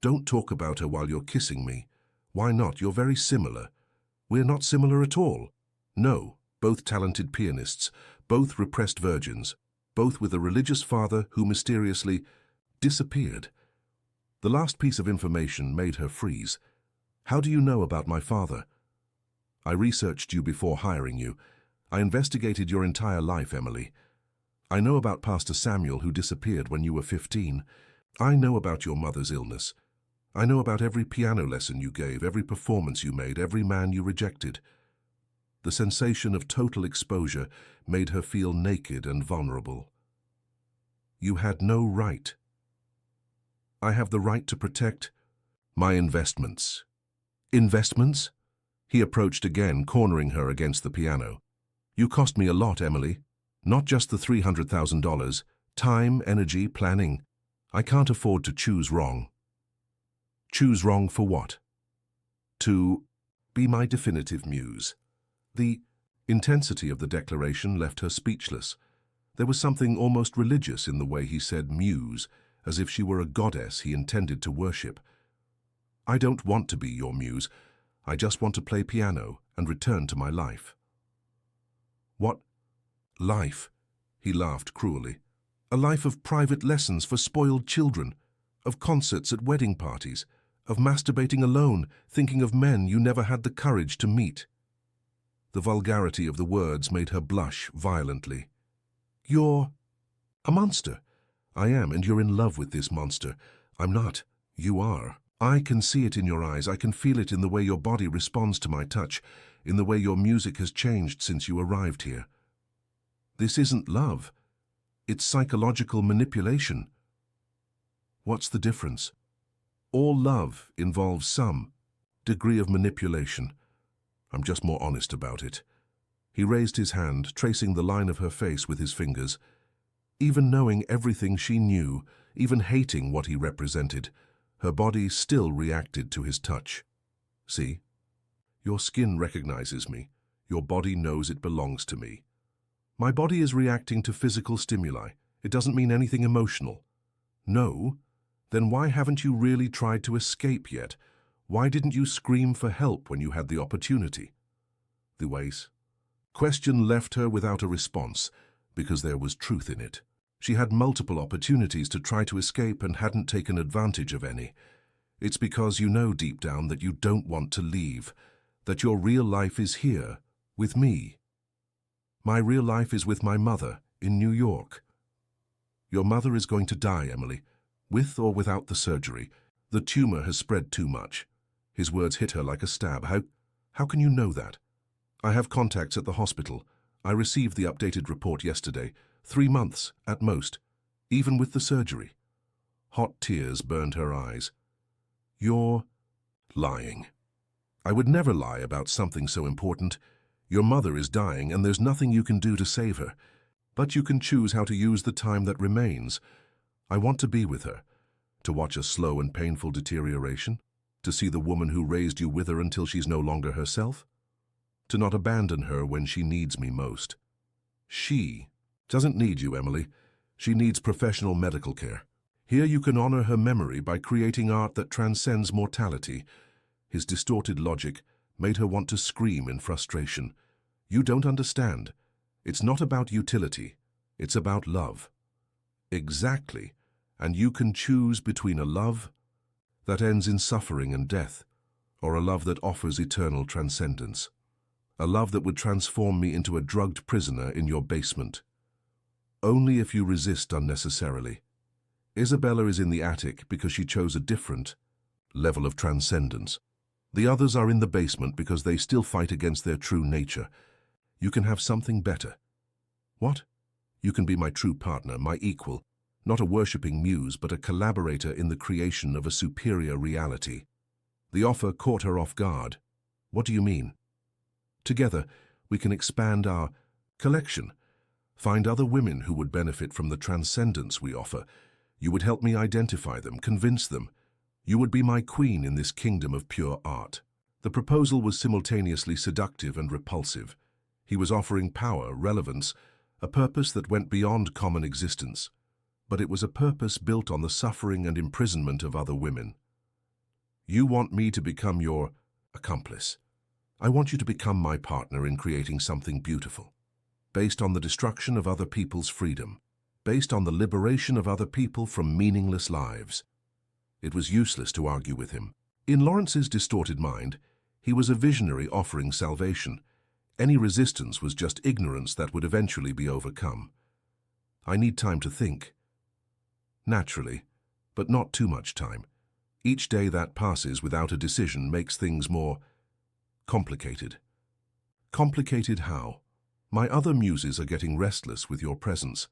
S1: Don't talk about her while you're kissing me. Why not? You're very similar. We're not similar at all. No, both talented pianists, both repressed virgins, both with a religious father who mysteriously disappeared. The last piece of information made her freeze. How do you know about my father? I researched you before hiring you. I investigated your entire life, Emily. I know about Pastor Samuel, who disappeared when you were 15. I know about your mother's illness. I know about every piano lesson you gave, every performance you made, every man you rejected. The sensation of total exposure made her feel naked and vulnerable. You had no right. I have the right to protect my investments. Investments? He approached again, cornering her against the piano. You cost me a lot, Emily. Not just the $300,000. Time, energy, planning. I can't afford to choose wrong. Choose wrong for what? To be my definitive muse. The intensity of the declaration left her speechless. There was something almost religious in the way he said muse, as if she were a goddess he intended to worship. I don't want to be your muse. I just want to play piano and return to my life. What life? He laughed cruelly. A life of private lessons for spoiled children, of concerts at wedding parties, of masturbating alone, thinking of men you never had the courage to meet. The vulgarity of the words made her blush violently. You're a monster. I am, and you're in love with this monster. I'm not. You are. I can see it in your eyes. I can feel it in the way your body responds to my touch, in the way your music has changed since you arrived here. This isn't love. It's psychological manipulation. What's the difference? All love involves some degree of manipulation. I'm just more honest about it. He raised his hand, tracing the line of her face with his fingers. Even knowing everything she knew, even hating what he represented, her body still reacted to his touch. See? Your skin recognizes me. Your body knows it belongs to me. My body is reacting to physical stimuli. It doesn't mean anything emotional. No? Then why haven't you really tried to escape yet? Why didn't you scream for help when you had the opportunity? The ways. Question left her without a response, because there was truth in it. She had multiple opportunities to try to escape and hadn't taken advantage of any. It's because you know deep down that you don't want to leave, that your real life is here, with me. My real life is with my mother, in New York. Your mother is going to die, Emily, with or without the surgery. The tumor has spread too much. His words hit her like a stab. How can you know that? I have contacts at the hospital. I received the updated report yesterday. 3 months, at most, even with the surgery. Hot tears burned her eyes. You're lying. I would never lie about something so important. Your mother is dying and there's nothing you can do to save her. But you can choose how to use the time that remains. I want to be with her, to watch a slow and painful deterioration, to see the woman who raised you with her until she's no longer herself, to not abandon her when she needs me most. She doesn't need you, Emily. She needs professional medical care. Here you can honor her memory by creating art that transcends mortality. His distorted logic made her want to scream in frustration. You don't understand. It's not about utility. It's about love. Exactly. And you can choose between a love that ends in suffering and death, or a love that offers eternal transcendence. A love that would transform me into a drugged prisoner in your basement. Only if you resist unnecessarily. Isabella is in the attic because she chose a different level of transcendence. The others are in the basement because they still fight against their true nature. You can have something better. What? You can be my true partner, my equal, not a worshipping muse, but a collaborator in the creation of a superior reality. The offer caught her off guard. What do you mean? Together, we can expand our collection. Find other women who would benefit from the transcendence we offer. You would help me identify them, convince them. You would be my queen in this kingdom of pure art. The proposal was simultaneously seductive and repulsive. He was offering power, relevance, a purpose that went beyond common existence. But it was a purpose built on the suffering and imprisonment of other women. You want me to become your accomplice. I want you to become my partner in creating something beautiful, based on the destruction of other people's freedom, based on the liberation of other people from meaningless lives. It was useless to argue with him. In Lawrence's distorted mind, he was a visionary offering salvation. Any resistance was just ignorance that would eventually be overcome. I need time to think. Naturally, but not too much time. Each day that passes without a decision makes things more complicated. Complicated how? My other muses are getting restless with your presence.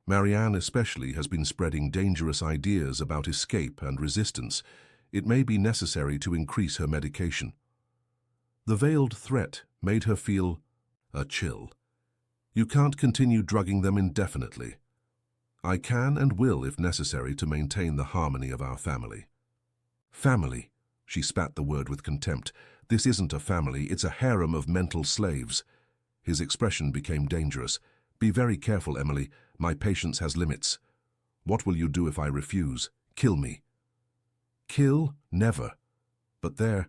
S1: Marianne especially has been spreading dangerous ideas about escape and resistance. It may be necessary to increase her medication. The veiled threat made her feel a chill. You can't continue drugging them indefinitely. I can and will if necessary to maintain the harmony of our family. Family, she spat the word with contempt. This isn't a family, it's a harem of mental slaves. His expression became dangerous. Be very careful, Emily. My patience has limits. What will you do if I refuse? Kill me. Kill? Never. But there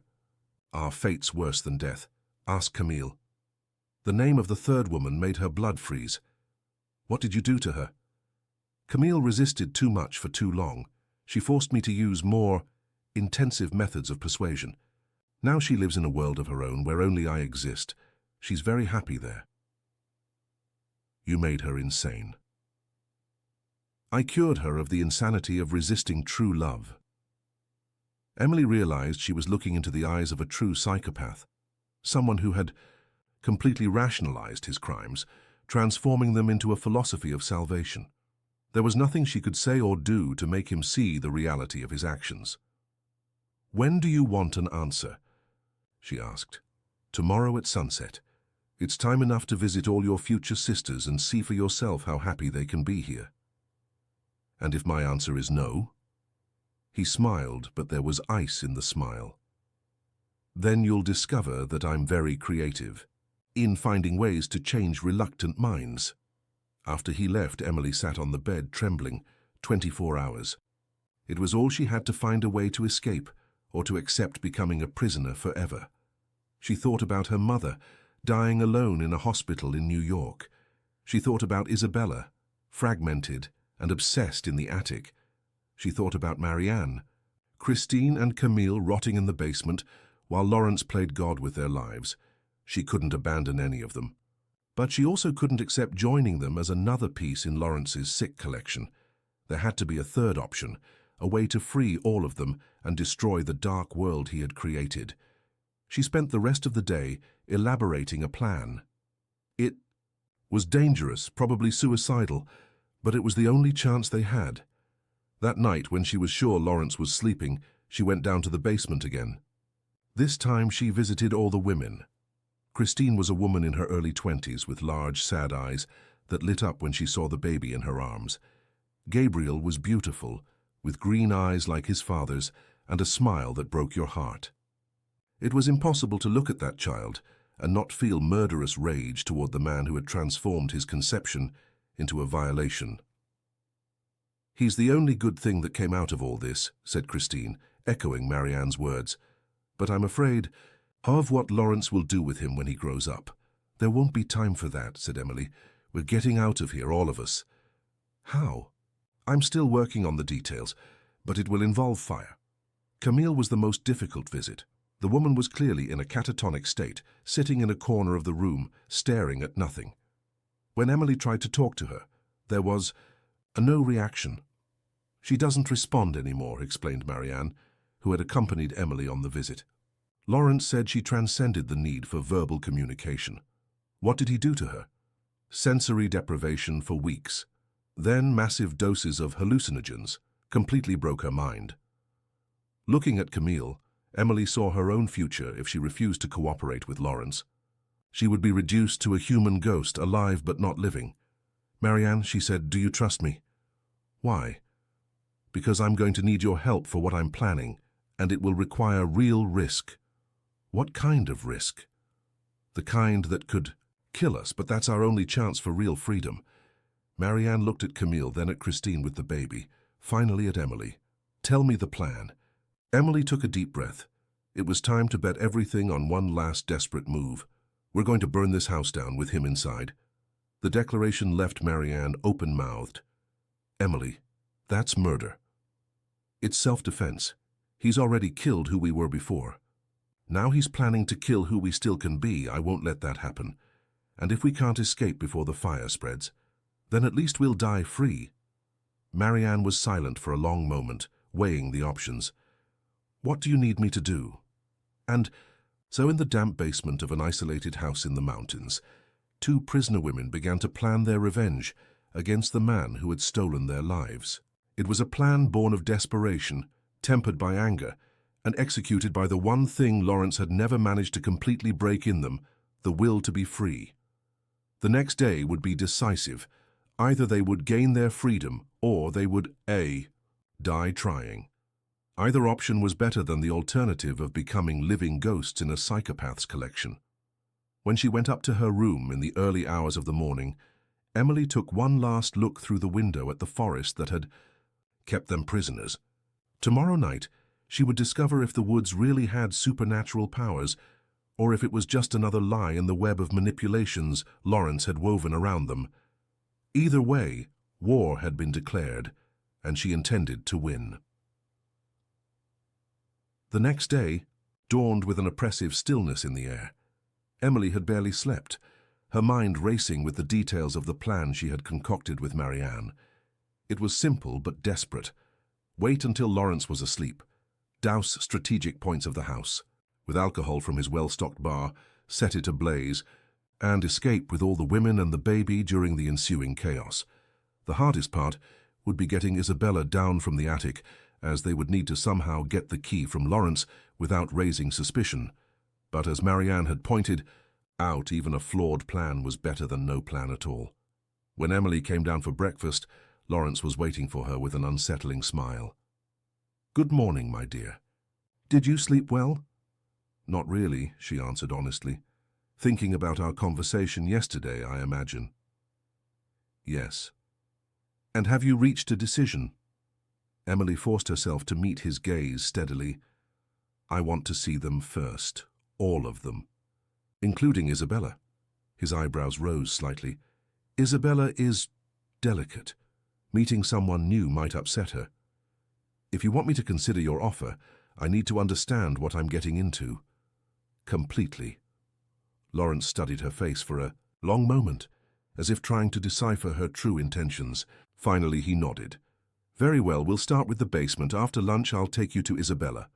S1: are fates worse than death. Ask Camille. The name of the third woman made her blood freeze. What did you do to her? Camille resisted too much for too long. She forced me to use more intensive methods of persuasion. Now she lives in a world of her own where only I exist. She's very happy there. You made her insane. I cured her of the insanity of resisting true love. Emily realized she was looking into the eyes of a true psychopath, someone who had completely rationalized his crimes, transforming them into a philosophy of salvation. There was nothing she could say or do to make him see the reality of his actions. When do you want an answer? She asked. Tomorrow at sunset. It's time enough to visit all your future sisters and see for yourself how happy they can be here. And if my answer is no? He smiled, but there was ice in the smile. Then you'll discover that I'm very creative. in finding ways to change reluctant minds. After he left, Emily sat on the bed, trembling, 24 hours. It was all she had to find a way to escape, or to accept becoming a prisoner forever. She thought about her mother, dying alone in a hospital in New York. She thought about Isabella, fragmented and obsessed in the attic. She thought about Marianne, Christine and Camille rotting in the basement, while Lawrence played God with their lives. She couldn't abandon any of them. But she also couldn't accept joining them as another piece in Lawrence's sick collection. There had to be a third option, a way to free all of them and destroy the dark world he had created. She spent the rest of the day elaborating a plan. It was dangerous, probably suicidal, but it was the only chance they had. That night, when she was sure Lawrence was sleeping, she went down to the basement again. This time she visited all the women. Christine was a woman in her early 20s with large, sad eyes that lit up when she saw the baby in her arms. Gabriel was beautiful, with green eyes like his father's and a smile that broke your heart. It was impossible to look at that child and not feel murderous rage toward the man who had transformed his conception into a violation. "He's the only good thing that came out of all this," said Christine, echoing Marianne's words. "But I'm afraid of what Lawrence will do with him when he grows up." "There won't be time for that," said Emily. "We're getting out of here, all of us." "How?" "I'm still working on the details, but it will involve fire." Camille was the most difficult visit. The woman was clearly in a catatonic state, sitting in a corner of the room, staring at nothing. When Emily tried to talk to her, there was no reaction. "She doesn't respond anymore," explained Marianne, who had accompanied Emily on the visit. "Lawrence said she transcended the need for verbal communication." "What did he do to her?" "Sensory deprivation for weeks. Then massive doses of hallucinogens completely broke her mind." Looking at Camille, Emily saw her own future if she refused to cooperate with Lawrence. She would be reduced to a human ghost, alive but not living. "Marianne," she said, "do you trust me?" "Why?" "Because I'm going to need your help for what I'm planning, and it will require real risk." "What kind of risk?" "The kind that could kill us, but that's our only chance for real freedom." Marianne looked at Camille, then at Christine with the baby, finally at Emily. "Tell me the plan." Emily took a deep breath. It was time to bet everything on one last desperate move. "We're going to burn this house down with him inside." The declaration left Marianne open-mouthed. "Emily, that's murder." "It's self-defense. He's already killed who we were before. Now he's planning to kill who we still can be. I won't let that happen. And if we can't escape before the fire spreads, then at least we'll die free." Marianne was silent for a long moment, weighing the options. "What do you need me to do?" And so in the damp basement of an isolated house in the mountains, two prisoner women began to plan their revenge against the man who had stolen their lives. It was a plan born of desperation, tempered by anger, and executed by the one thing Lawrence had never managed to completely break in them, the will to be free. The next day would be decisive. Either they would gain their freedom, or they would A. die trying. Either option was better than the alternative of becoming living ghosts in a psychopath's collection. When she went up to her room in the early hours of the morning, Emily took one last look through the window at the forest that had kept them prisoners. Tomorrow night, she would discover if the woods really had supernatural powers, or if it was just another lie in the web of manipulations Lawrence had woven around them. Either way, war had been declared, and she intended to win. The next day dawned with an oppressive stillness in the air. Emily had barely slept, her mind racing with the details of the plan she had concocted with Marianne. It was simple but desperate. Wait until Lawrence was asleep. Douse strategic points of the house with alcohol from his well-stocked bar, set it ablaze, and escape with all the women and the baby during the ensuing chaos. The hardest part would be getting Isabella down from the attic, as they would need to somehow get the key from Lawrence without raising suspicion. But as Marianne had pointed out, even a flawed plan was better than no plan at all. When Emily came down for breakfast, Lawrence was waiting for her with an unsettling smile. "Good morning, my dear. Did you sleep well?" "Not really," she answered honestly. Thinking about our conversation yesterday, I imagine. Yes. And have you reached a decision? Emily forced herself to meet his gaze steadily. I want to see them first. All of them. Including Isabella. His eyebrows rose slightly. Isabella is delicate. Meeting someone new might upset her. If you want me to consider your offer, I need to understand what I'm getting into. Completely. Lawrence studied her face for a long moment, as if trying to decipher her true intentions. Finally, he nodded. Very well, we'll start with the basement. After lunch, I'll take you to Isabella.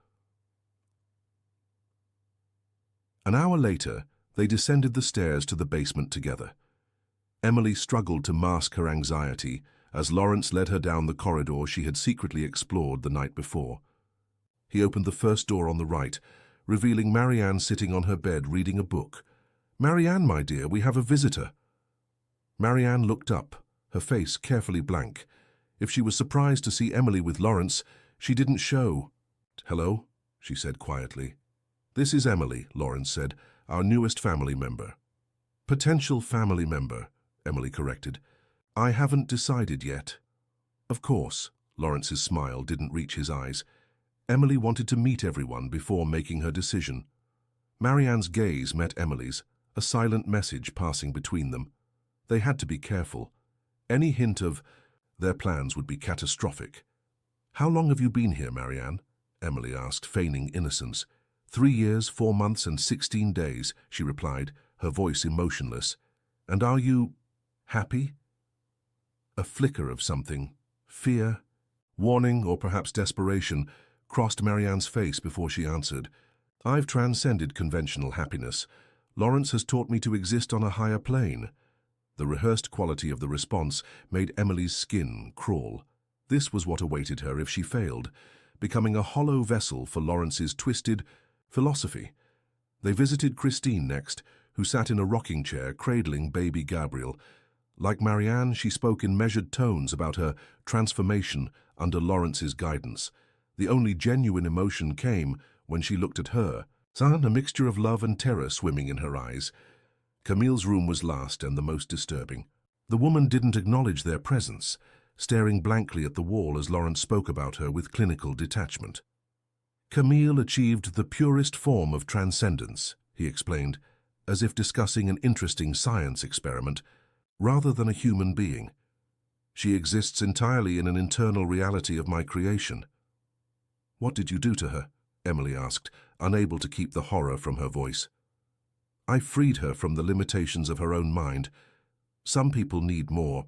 S1: An hour later, they descended the stairs to the basement together. Emily struggled to mask her anxiety as Lawrence led her down the corridor she had secretly explored the night before. He opened the first door on the right, revealing Marianne sitting on her bed reading a book. Marianne, my dear, we have a visitor. Marianne looked up, her face carefully blank. If she was surprised to see Emily with Lawrence, she didn't show. Hello, she said quietly. This is Emily, Lawrence said, our newest family member. Potential family member, Emily corrected. I haven't decided yet. Of course, Lawrence's smile didn't reach his eyes. Emily wanted to meet everyone before making her decision. Marianne's gaze met Emily's, a silent message passing between them. They had to be careful. Any hint of their plans would be catastrophic. How long have you been here, Marianne? Emily asked, feigning innocence. 3 years, 4 months, and 16 days, she replied, her voice emotionless. And are you happy? A flicker of something, fear, warning, or perhaps desperation, crossed Marianne's face before she answered. I've transcended conventional happiness. Lawrence has taught me to exist on a higher plane. The rehearsed quality of the response made Emily's skin crawl. This was what awaited her if she failed, becoming a hollow vessel for Lawrence's twisted philosophy. They visited Christine next, who sat in a rocking chair cradling baby Gabriel. Like Marianne, she spoke in measured tones about her transformation under Lawrence's guidance. The only genuine emotion came when she looked at her, a mixture of love and terror swimming in her eyes. Camille's room was last and the most disturbing. The woman didn't acknowledge their presence, staring blankly at the wall as Lawrence spoke about her with clinical detachment. Camille achieved the purest form of transcendence, he explained, as if discussing an interesting science experiment, rather than a human being. She exists entirely in an internal reality of my creation. What did you do to her? Emily asked, unable to keep the horror from her voice. I freed her from the limitations of her own mind. Some people need more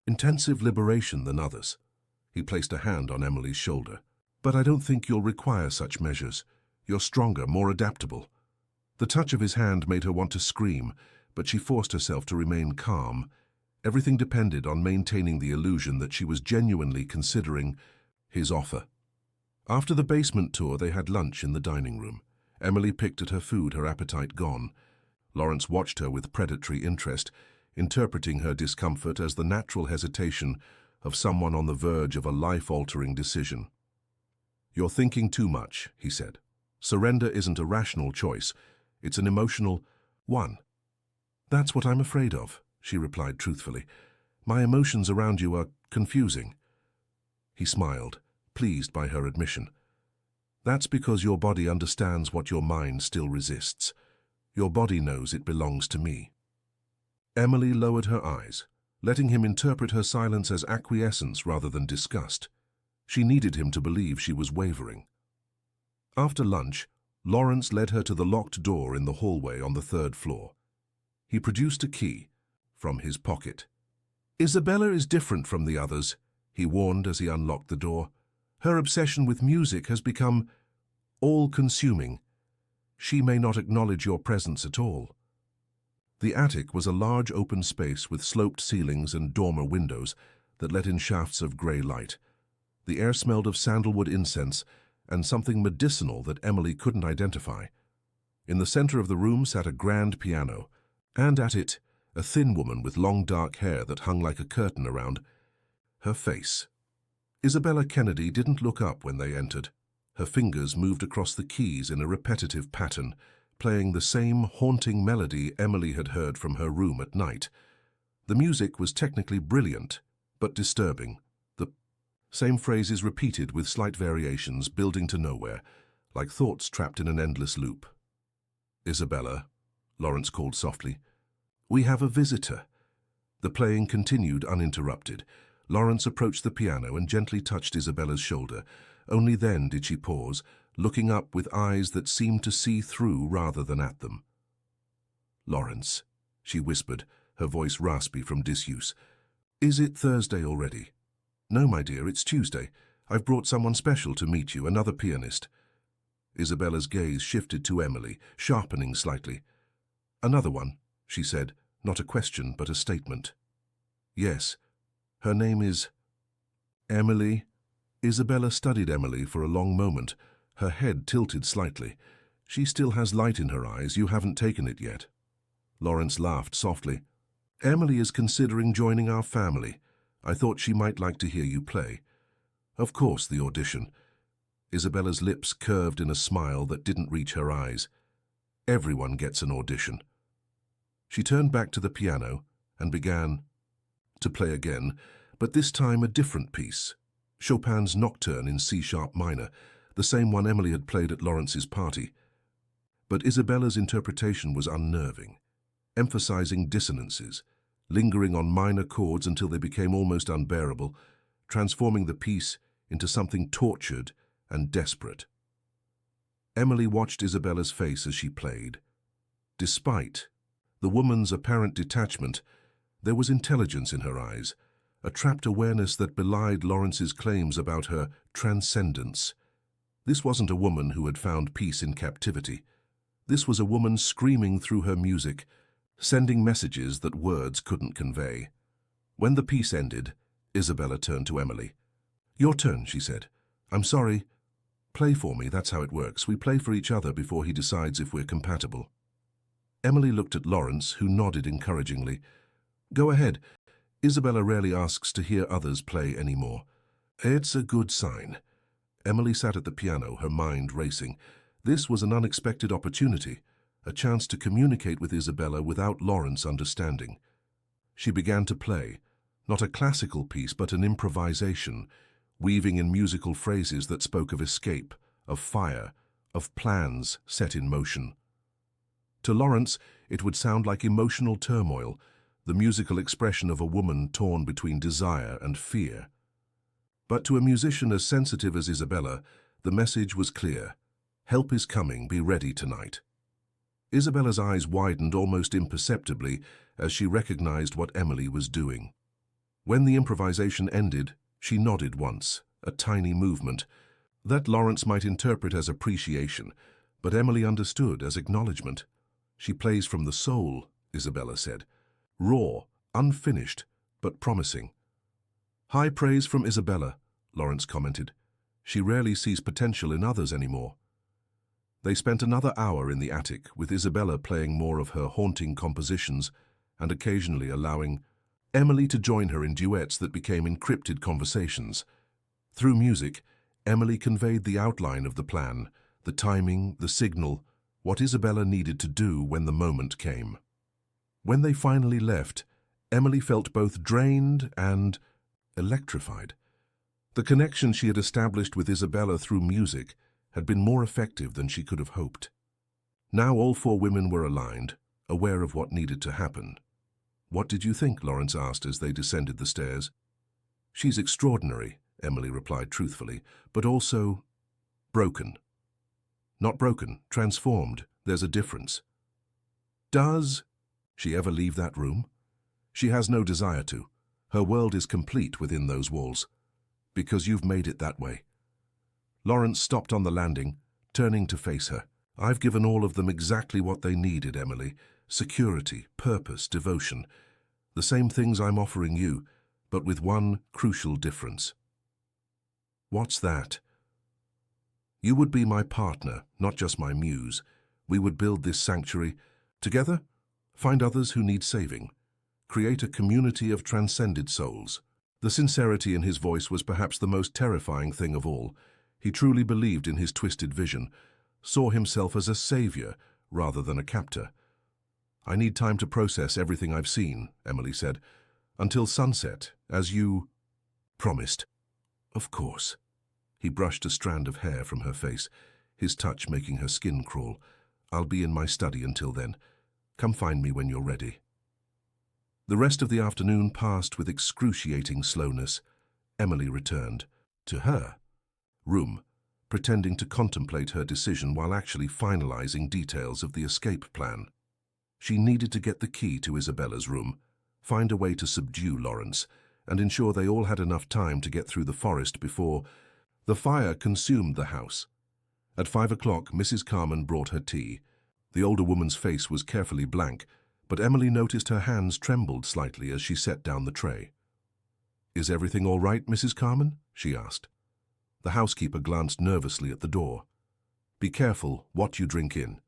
S1: intensive liberation than others. He placed a hand on Emily's shoulder. But I don't think you'll require such measures. You're stronger, more adaptable. The touch of his hand made her want to scream, but she forced herself to remain calm. Everything depended on maintaining the illusion that she was genuinely considering his offer. After the basement tour, they had lunch in the dining room. Emily picked at her food, her appetite gone. Lawrence watched her with predatory interest, interpreting her discomfort as the natural hesitation of someone on the verge of a life-altering decision. You're thinking too much, he said. Surrender isn't a rational choice. It's an emotional one. That's what I'm afraid of, she replied truthfully. My emotions around you are confusing. He smiled, pleased by her admission. That's because your body understands what your mind still resists. Your body knows it belongs to me. Emily lowered her eyes, letting him interpret her silence as acquiescence rather than disgust. She needed him to believe she was wavering. After lunch, Lawrence led her to the locked door in the hallway on the 3rd floor. He produced a key from his pocket. Isabella is different from the others, he warned as he unlocked the door. Her obsession with music has become all-consuming. She may not acknowledge your presence at all. The attic was a large open space with sloped ceilings and dormer windows that let in shafts of grey light. The air smelled of sandalwood incense and something medicinal that Emily couldn't identify. In the center of the room sat a grand piano, and at it, a thin woman with long dark hair that hung like a curtain around her face. Isabella Kennedy didn't look up when they entered. Her fingers moved across the keys in a repetitive pattern, playing the same haunting melody Emily had heard from her room at night. The music was technically brilliant, but disturbing. The same phrases repeated with slight variations, building to nowhere, like thoughts trapped in an endless loop. "Isabella," Lawrence called softly. "We have a visitor." The playing continued uninterrupted. Lawrence approached the piano and gently touched Isabella's shoulder. Only then did she pause, looking up with eyes that seemed to see through rather than at them. "Lawrence," she whispered, her voice raspy from disuse. "Is it Thursday already?" "No, my dear, it's Tuesday. I've brought someone special to meet you, another pianist." Isabella's gaze shifted to Emily, sharpening slightly. "Another one," she said, not a question but a statement. "Yes. Her name is Emily." Isabella studied Emily for a long moment, her head tilted slightly. "She still has light in her eyes. You haven't taken it yet." Lawrence laughed softly. "Emily is considering joining our family. I thought she might like to hear you play." "Of course, the audition." Isabella's lips curved in a smile that didn't reach her eyes. "Everyone gets an audition." She turned back to the piano and began to play again, but this time a different piece. Chopin's Nocturne in C-sharp minor, the same one Emily had played at Lawrence's party. But Isabella's interpretation was unnerving, emphasizing dissonances, lingering on minor chords until they became almost unbearable, transforming the piece into something tortured and desperate. Emily watched Isabella's face as she played. Despite the woman's apparent detachment, there was intelligence in her eyes, a trapped awareness that belied Lawrence's claims about her transcendence. This wasn't a woman who had found peace in captivity. This was a woman screaming through her music, sending messages that words couldn't convey. When the piece ended, Isabella turned to Emily. "Your turn," she said. "I'm sorry. Play for me, that's how it works. We play for each other before he decides if we're compatible." Emily looked at Lawrence, who nodded encouragingly. "Go ahead. Isabella rarely asks to hear others play anymore." "It's a good sign." Emily sat at the piano, her mind racing. This was an unexpected opportunity, a chance to communicate with Isabella without Lawrence understanding. She began to play, not a classical piece but an improvisation, weaving in musical phrases that spoke of escape, of fire, of plans set in motion. To Lawrence, it would sound like emotional turmoil, the musical expression of a woman torn between desire and fear. But to a musician as sensitive as Isabella, the message was clear. Help is coming, be ready tonight. Isabella's eyes widened almost imperceptibly as she recognized what Emily was doing. When the improvisation ended, she nodded once, a tiny movement. That Lawrence might interpret as appreciation, but Emily understood as acknowledgement. "She plays from the soul," Isabella said. "Raw, unfinished, but promising." "High praise from Isabella," Lawrence commented. "She rarely sees potential in others anymore." They spent another hour in the attic, with Isabella playing more of her haunting compositions and occasionally allowing Emily to join her in duets that became encrypted conversations. Through music, Emily conveyed the outline of the plan, the timing, the signal, what Isabella needed to do when the moment came. When they finally left, Emily felt both drained and electrified. The connection she had established with Isabella through music had been more effective than she could have hoped. Now all four women were aligned, aware of what needed to happen. "What did you think?" Lawrence asked as they descended the stairs. "She's extraordinary," Emily replied truthfully, "but also broken." "Not broken, transformed. There's a difference." "Does she ever leave that room?" "She has no desire to. Her world is complete within those walls. Because you've made it that way." Lawrence stopped on the landing, turning to face her. "I've given all of them exactly what they needed, Emily. Security, purpose, devotion. The same things I'm offering you, but with one crucial difference." "What's that?" "You would be my partner, not just my muse. We would build this sanctuary together, find others who need saving, create a community of transcended souls." The sincerity in his voice was perhaps the most terrifying thing of all. He truly believed in his twisted vision, saw himself as a savior rather than a captor. "I need time to process everything I've seen," Emily said. "Until sunset, as you promised." "Of course." He brushed a strand of hair from her face, his touch making her skin crawl. "I'll be in my study until then. Come find me when you're ready." The rest of the afternoon passed with excruciating slowness. Emily returned to her room, pretending to contemplate her decision while actually finalizing details of the escape plan. She needed to get the key to Isabella's room, find a way to subdue Lawrence, and ensure they all had enough time to get through the forest before the fire consumed the house. At 5 o'clock, Mrs. Carmen brought her tea. The older woman's face was carefully blank, but Emily noticed her hands trembled slightly as she set down the tray. "Is everything all right, Mrs. Carmen?" she asked. The housekeeper glanced nervously at the door. "Be careful what you drink in."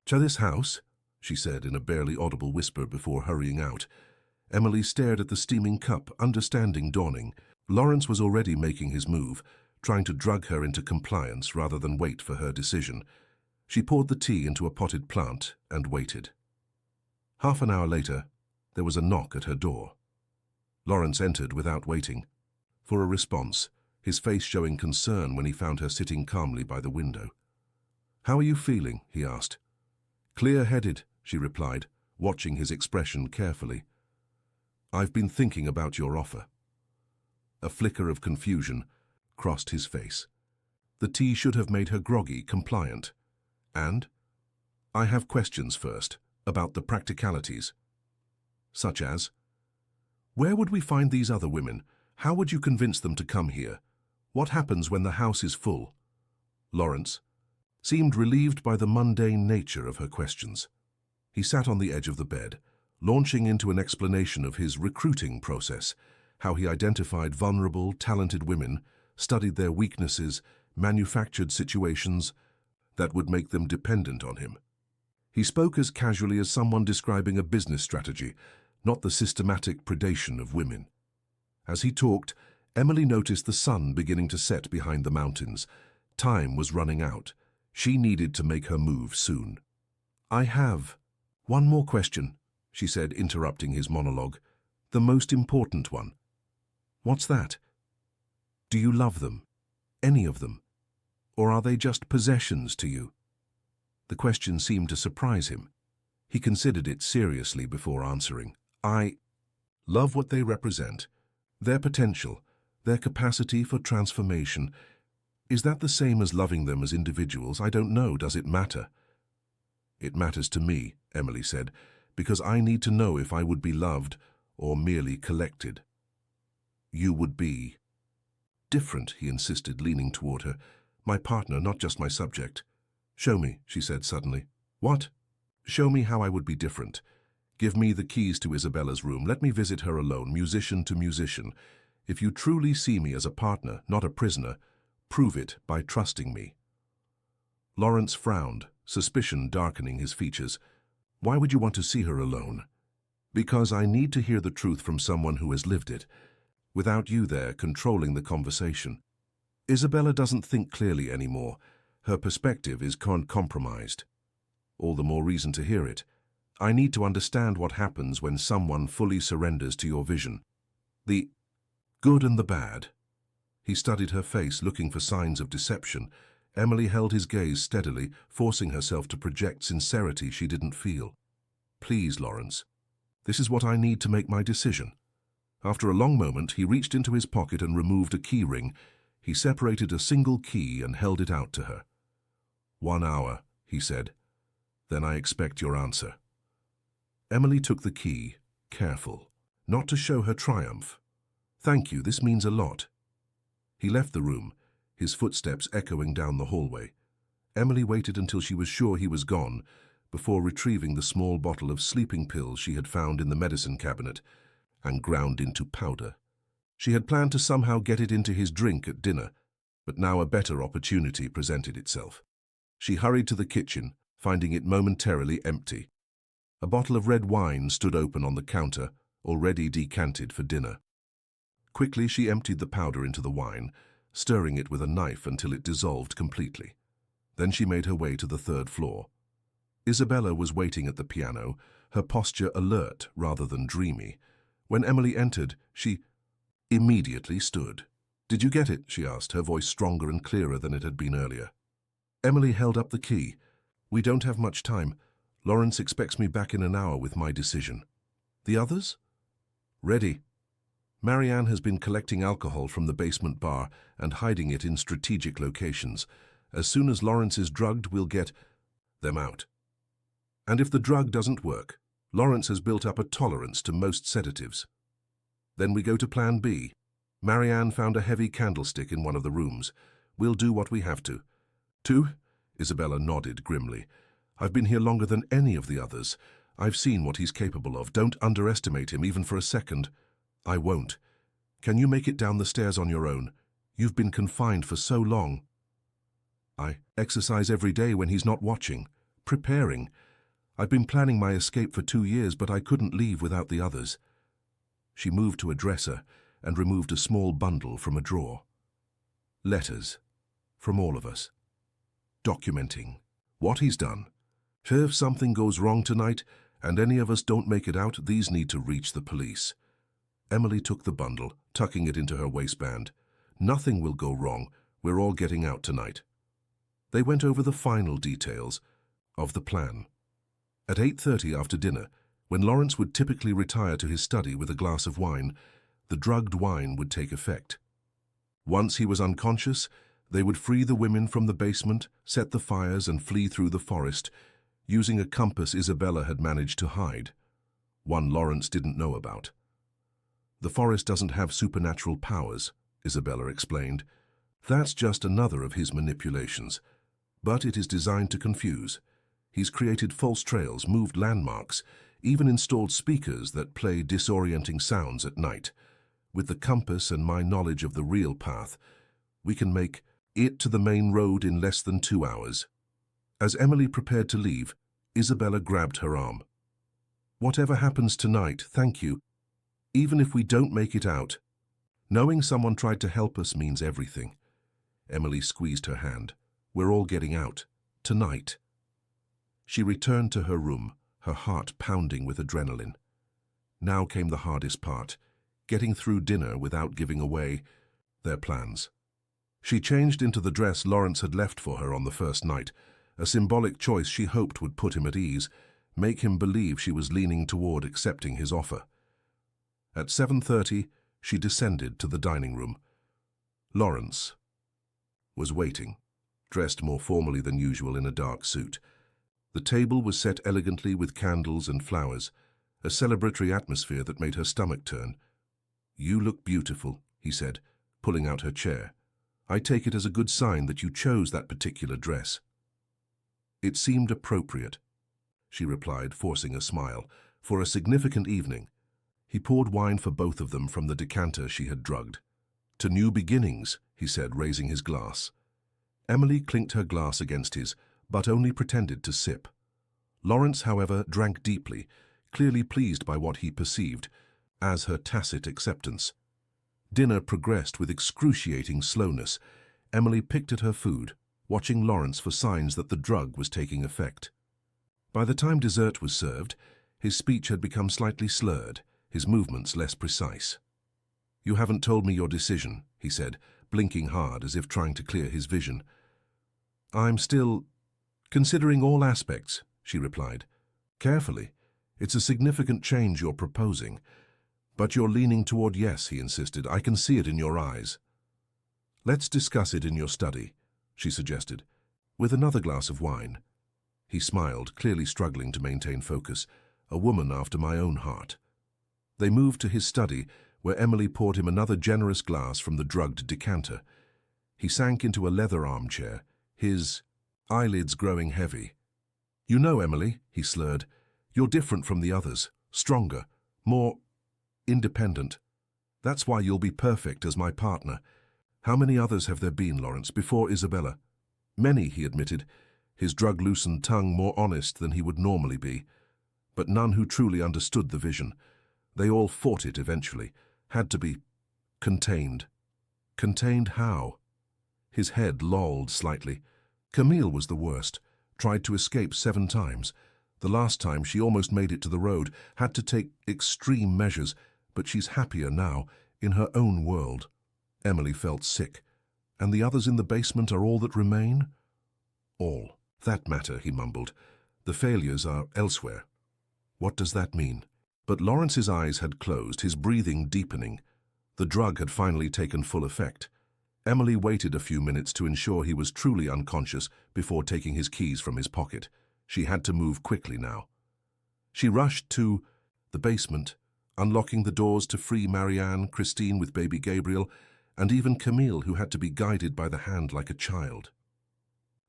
S1: "To this house?" she said in a barely audible whisper before hurrying out. Emily stared at the steaming cup, understanding dawning. Lawrence was already making his move, trying to drug her into compliance rather than wait for her decision. She poured the tea into a potted plant and waited. Half an hour later, there was a knock at her door. Lawrence entered without waiting for a response, his face showing concern when he found her sitting calmly by the window. "How are you feeling?" he asked. "Clear-headed," she replied, watching his expression carefully. "I've been thinking about your offer." A flicker of confusion crossed his face. The tea should have made her groggy, compliant. "And? I have questions first, about the practicalities." "Such as?" "Where would we find these other women? How would you convince them to come here? What happens when the house is full?" Lawrence seemed relieved by the mundane nature of her questions. He sat on the edge of the bed, launching into an explanation of his recruiting process, how he identified vulnerable, talented women, studied their weaknesses, manufactured situations that would make them dependent on him. He spoke as casually as someone describing a business strategy, not the systematic predation of women. As he talked, Emily noticed the sun beginning to set behind the mountains. Time was running out. She needed to make her move soon. "I have one more question," she said, interrupting his monologue. "The most important one." "What's that?" "Do you love them? Any of them? Or are they just possessions to you?" The question seemed to surprise him. He considered it seriously before answering. "I love what they represent, their potential, their capacity for transformation. Is that the same as loving them as individuals? I don't know. Does it matter?" "It matters to me," Emily said, "because I need to know if I would be loved or merely collected." "You would be different," he insisted, leaning toward her. "My partner, not just my subject." "Show me," she said suddenly. "What?" "Show me how I would be different. Give me the keys to Isabella's room. Let me visit her alone, musician to musician. If you truly see me as a partner, not a prisoner, prove it by trusting me." Lawrence frowned, suspicion darkening his features. "Why would you want to see her alone?" "Because I need to hear the truth from someone who has lived it, without you there controlling the conversation. Isabella doesn't think clearly anymore. Her perspective is compromised. All the more reason to hear it. I need to understand what happens when someone fully surrenders to your vision. The good and the bad." He studied her face, looking for signs of deception. Emily held his gaze steadily, forcing herself to project sincerity she didn't feel. "Please, Lawrence. This is what I need to make my decision." After a long moment, he reached into his pocket and removed a key ring. He separated a single key and held it out to her. "1 hour," he said. "Then I expect your answer." Emily took the key, careful, not to show her triumph. "Thank you, this means a lot." He left the room, his footsteps echoing down the hallway. Emily waited until she was sure he was gone, before retrieving the small bottle of sleeping pills she had found in the medicine cabinet and ground into powder. She had planned to somehow get it into his drink at dinner, but now a better opportunity presented itself. She hurried to the kitchen, finding it momentarily empty. A bottle of red wine stood open on the counter, already decanted for dinner. Quickly she emptied the powder into the wine, stirring it with a knife until it dissolved completely. Then she made her way to the 3rd floor. Isabella was waiting at the piano, her posture alert rather than dreamy. When Emily entered, she immediately stood. "Did you get it?" she asked, her voice stronger and clearer than it had been earlier. Emily held up the key. "We don't have much time. Lawrence expects me back in an hour with my decision." "The others?" "Ready." Marianne has been collecting alcohol from the basement bar and hiding it in strategic locations. As soon as Lawrence is drugged, we'll get them out. And if the drug doesn't work, Lawrence has built up a tolerance to most sedatives. Then we go to Plan B. Marianne found a heavy candlestick in one of the rooms. "We'll do what we have to." "To?" Isabella nodded grimly. "I've been here longer than any of the others. I've seen what he's capable of. Don't underestimate him, even for a second." "I won't. Can you make it down the stairs on your own? You've been confined for so long." "I exercise every day when he's not watching. Preparing. I've been planning my escape for 2 years, but I couldn't leave without the others." She moved to a dresser and removed a small bundle from a drawer. "Letters. From all of us. Documenting what he's done. If something goes wrong tonight and any of us don't make it out, these need to reach the police." Emily took the bundle, tucking it into her waistband. "Nothing will go wrong. We're all getting out tonight." They went over the final details of the plan. At 8:30 after dinner, when Lawrence would typically retire to his study with a glass of wine, the drugged wine would take effect. Once he was unconscious, they would free the women from the basement, set the fires, and flee through the forest, using a compass Isabella had managed to hide, one Lawrence didn't know about. "The forest doesn't have supernatural powers," Isabella explained. "That's just another of his manipulations. But it is designed to confuse. He's created false trails, moved landmarks, even installed speakers that play disorienting sounds at night. With the compass and my knowledge of the real path, we can make it to the main road in less than 2 hours." As Emily prepared to leave, Isabella grabbed her arm. "Whatever happens tonight, thank you. Even if we don't make it out, knowing someone tried to help us means everything." Emily squeezed her hand. "We're all getting out. Tonight." She returned to her room, her heart pounding with adrenaline. Now came the hardest part, getting through dinner without giving away their plans. She changed into the dress Lawrence had left for her on the first night, a symbolic choice she hoped would put him at ease, make him believe she was leaning toward accepting his offer. At 7:30, she descended to the dining room. Lawrence was waiting, dressed more formally than usual in a dark suit. The table was set elegantly with candles and flowers, a celebratory atmosphere that made her stomach turn. "You look beautiful," he said, pulling out her chair. "I take it as a good sign that you chose that particular dress." "It seemed appropriate," she replied, forcing a smile, "for a significant evening." He poured wine for both of them from the decanter she had drugged. "To new beginnings," he said, raising his glass. Emily clinked her glass against his, but only pretended to sip. Lawrence, however, drank deeply, clearly pleased by what he perceived as her tacit acceptance. Dinner progressed with excruciating slowness. Emily picked at her food, watching Lawrence for signs that the drug was taking effect. By the time dessert was served, his speech had become slightly slurred, his movements less precise. "You haven't told me your decision," he said, blinking hard as if trying to clear his vision. "I'm still considering all aspects," she replied. "Carefully. It's a significant change you're proposing. But you're leaning toward yes," he insisted. "I can see it in your eyes." "Let's discuss it in your study," she suggested, "with another glass of wine." He smiled, clearly struggling to maintain focus. "A woman after my own heart." They moved to his study, where Emily poured him another generous glass from the drugged decanter. He sank into a leather armchair, his eyelids growing heavy. "You know, Emily," he slurred, "you're different from the others, stronger, more independent. That's why you'll be perfect as my partner." "How many others have there been, Lawrence, before Isabella?" "Many," he admitted, his drug-loosened tongue more honest than he would normally be. "But none who truly understood the vision. They all fought it eventually, had to be contained." "Contained how?" His head lolled slightly. "Camille was the worst. tried to escape 7 times. The last time she almost made it to the road, had to take extreme measures, but she's happier now, in her own world. Emily felt sick. And the others in the basement are all that remain? All. That matter, he mumbled. The failures are elsewhere. What does that mean? But Lawrence's eyes had closed, his breathing deepening. The drug had finally taken full effect. Emily waited a few minutes to ensure he was truly unconscious before taking his keys from his pocket. She had to move quickly now. She rushed to the basement, unlocking the doors to free Marianne, Christine with baby Gabriel, and even Camille, who had to be guided by the hand like a child.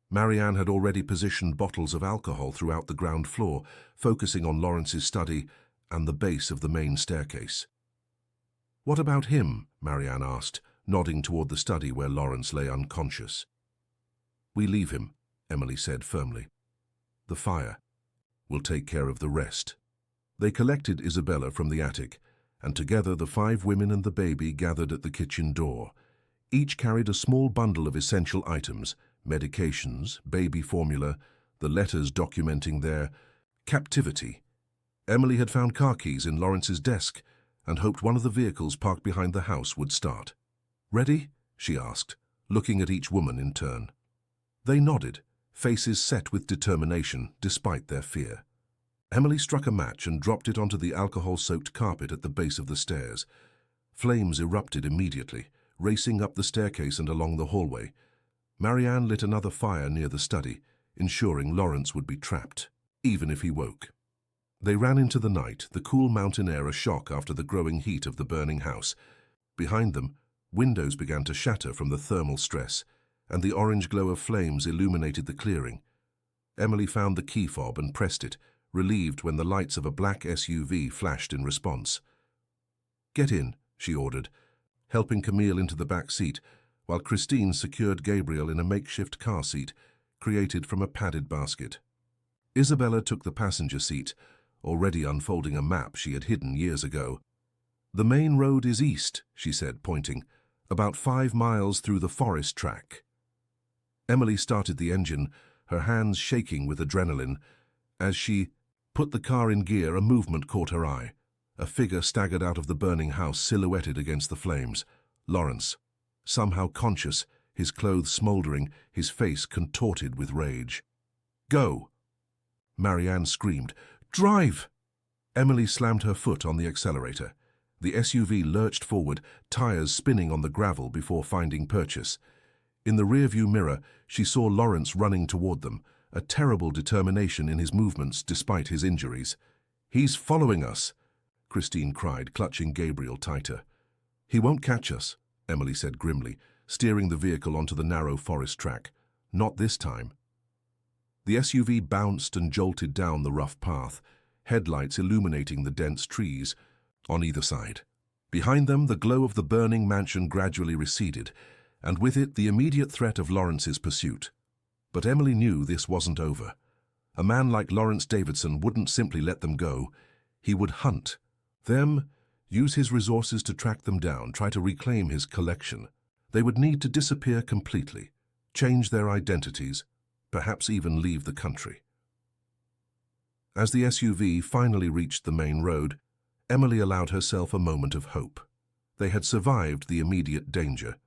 S1: Marianne had already positioned bottles of alcohol throughout the ground floor, focusing on Lawrence's study and the base of the main staircase. "What about him?" Marianne asked, nodding toward the study where Lawrence lay unconscious. "We leave him," Emily said firmly. "The fire will take care of the rest." They collected Isabella from the attic, and together the 5 women and the baby gathered at the kitchen door. Each carried a small bundle of essential items, medications, baby formula, the letters documenting their captivity. Emily had found car keys in Lawrence's desk and hoped one of the vehicles parked behind the house would start. "Ready?" she asked, looking at each woman in turn. They nodded, faces set with determination despite their fear. Emily struck a match and dropped it onto the alcohol-soaked carpet at the base of the stairs. Flames erupted immediately, racing up the staircase and along the hallway. Marianne lit another fire near the study, ensuring Lawrence would be trapped, even if he woke. They ran into the night, the cool mountain air a shock after the growing heat of the burning house. Behind them, windows began to shatter from the thermal stress, and the orange glow of flames illuminated the clearing. Emily found the key fob and pressed it, relieved when the lights of a black SUV flashed in response. "Get in," she ordered, helping Camille into the back seat, while Christine secured Gabriel in a makeshift car seat, created from a padded basket. Isabella took the passenger seat, already unfolding a map she had hidden years ago. "The main road is east," she said, pointing, "about 5 miles through the forest track." Emily started the engine, her hands shaking with adrenaline. As she put the car in gear, a movement caught her eye. A figure staggered out of the burning house, silhouetted against the flames. Lawrence, somehow conscious, his clothes smoldering, his face contorted with rage. "Go!" Marianne screamed. "Drive!" Emily slammed her foot on the accelerator. The SUV lurched forward, tires spinning on the gravel before finding purchase. In the rearview mirror, she saw Lawrence running toward them, a terrible determination in his movements despite his injuries. "He's following us," Christine cried, clutching Gabriel tighter. "He won't catch us," Emily said grimly, steering the vehicle onto the narrow forest track. "Not this time." The SUV bounced and jolted down the rough path, headlights illuminating the dense trees on either side. Behind them, the glow of the burning mansion gradually receded, and with it the immediate threat of Lawrence's pursuit. But Emily knew this wasn't over. A man like Lawrence Davidson wouldn't simply let them go. He would hunt them, use his resources to track them down, try to reclaim his collection. They would need to disappear completely, change their identities, perhaps even leave the country. As the SUV finally reached the main road, Emily allowed herself a moment of hope. They had survived the immediate danger.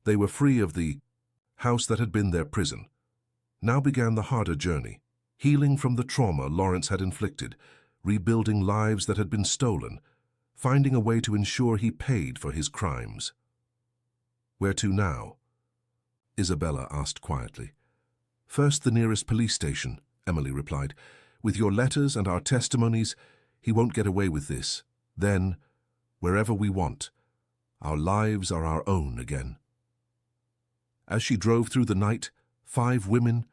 S1: They were free of the house that had been their prison. Now began the harder journey, healing from the trauma Lawrence had inflicted, rebuilding lives that had been stolen, finding a way to ensure he paid for his crimes. "Where to now?" Isabella asked quietly. "First the nearest police station," Emily replied. "With your letters and our testimonies, he won't get away with this. Then, wherever we want. Our lives are our own again." As she drove through the night, 5 women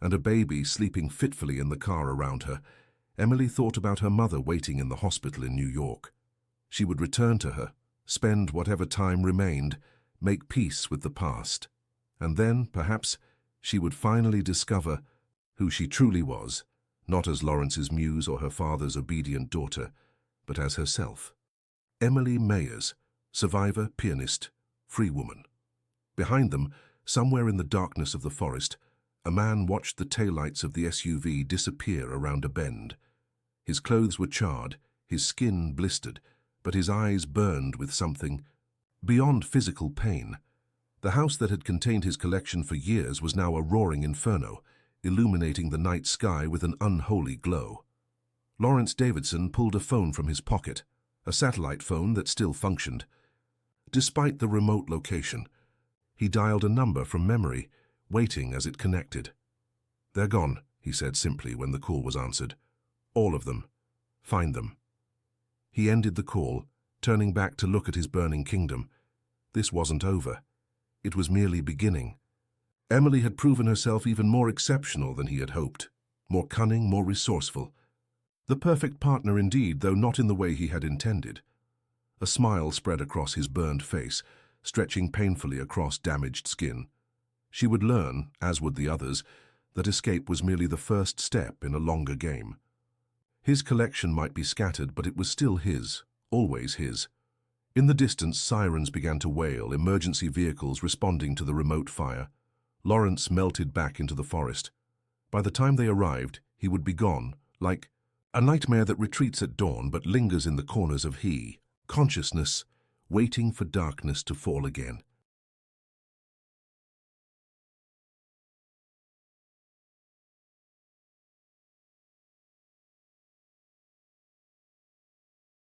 S1: and a baby sleeping fitfully in the car around her, Emily thought about her mother waiting in the hospital in New York. She would return to her, spend whatever time remained, make peace with the past. And then, perhaps, she would finally discover who she truly was, not as Lawrence's muse or her father's obedient daughter, but as herself. Emily Mayers, survivor, pianist, free woman. Behind them, somewhere in the darkness of the forest, A man watched the taillights of the SUV disappear around a bend. His clothes were charred, his skin blistered, but his eyes burned with something beyond physical pain. The house that had contained his collection for years was now a roaring inferno, illuminating the night sky with an unholy glow. Lawrence Davidson pulled a phone from his pocket, a satellite phone that still functioned. Despite the remote location, he dialed a number from memory, waiting as it connected. "They're gone," he said simply when the call was answered. "All of them. Find them." He ended the call, turning back to look at his burning kingdom. This wasn't over. It was merely beginning. Emily had proven herself even more exceptional than he had hoped, more cunning, more resourceful. The perfect partner indeed, though not in the way he had intended. A smile spread across his burned face, stretching painfully across damaged skin. She would learn, as would the others, that escape was merely the first step in a longer game. His collection might be scattered, but it was still his, always his. In the distance, sirens began to wail, emergency vehicles responding to the remote fire. Lawrence melted back into the forest. By the time they arrived, he would be gone, like a nightmare that retreats at dawn but lingers in the corners of consciousness, waiting for darkness to fall again.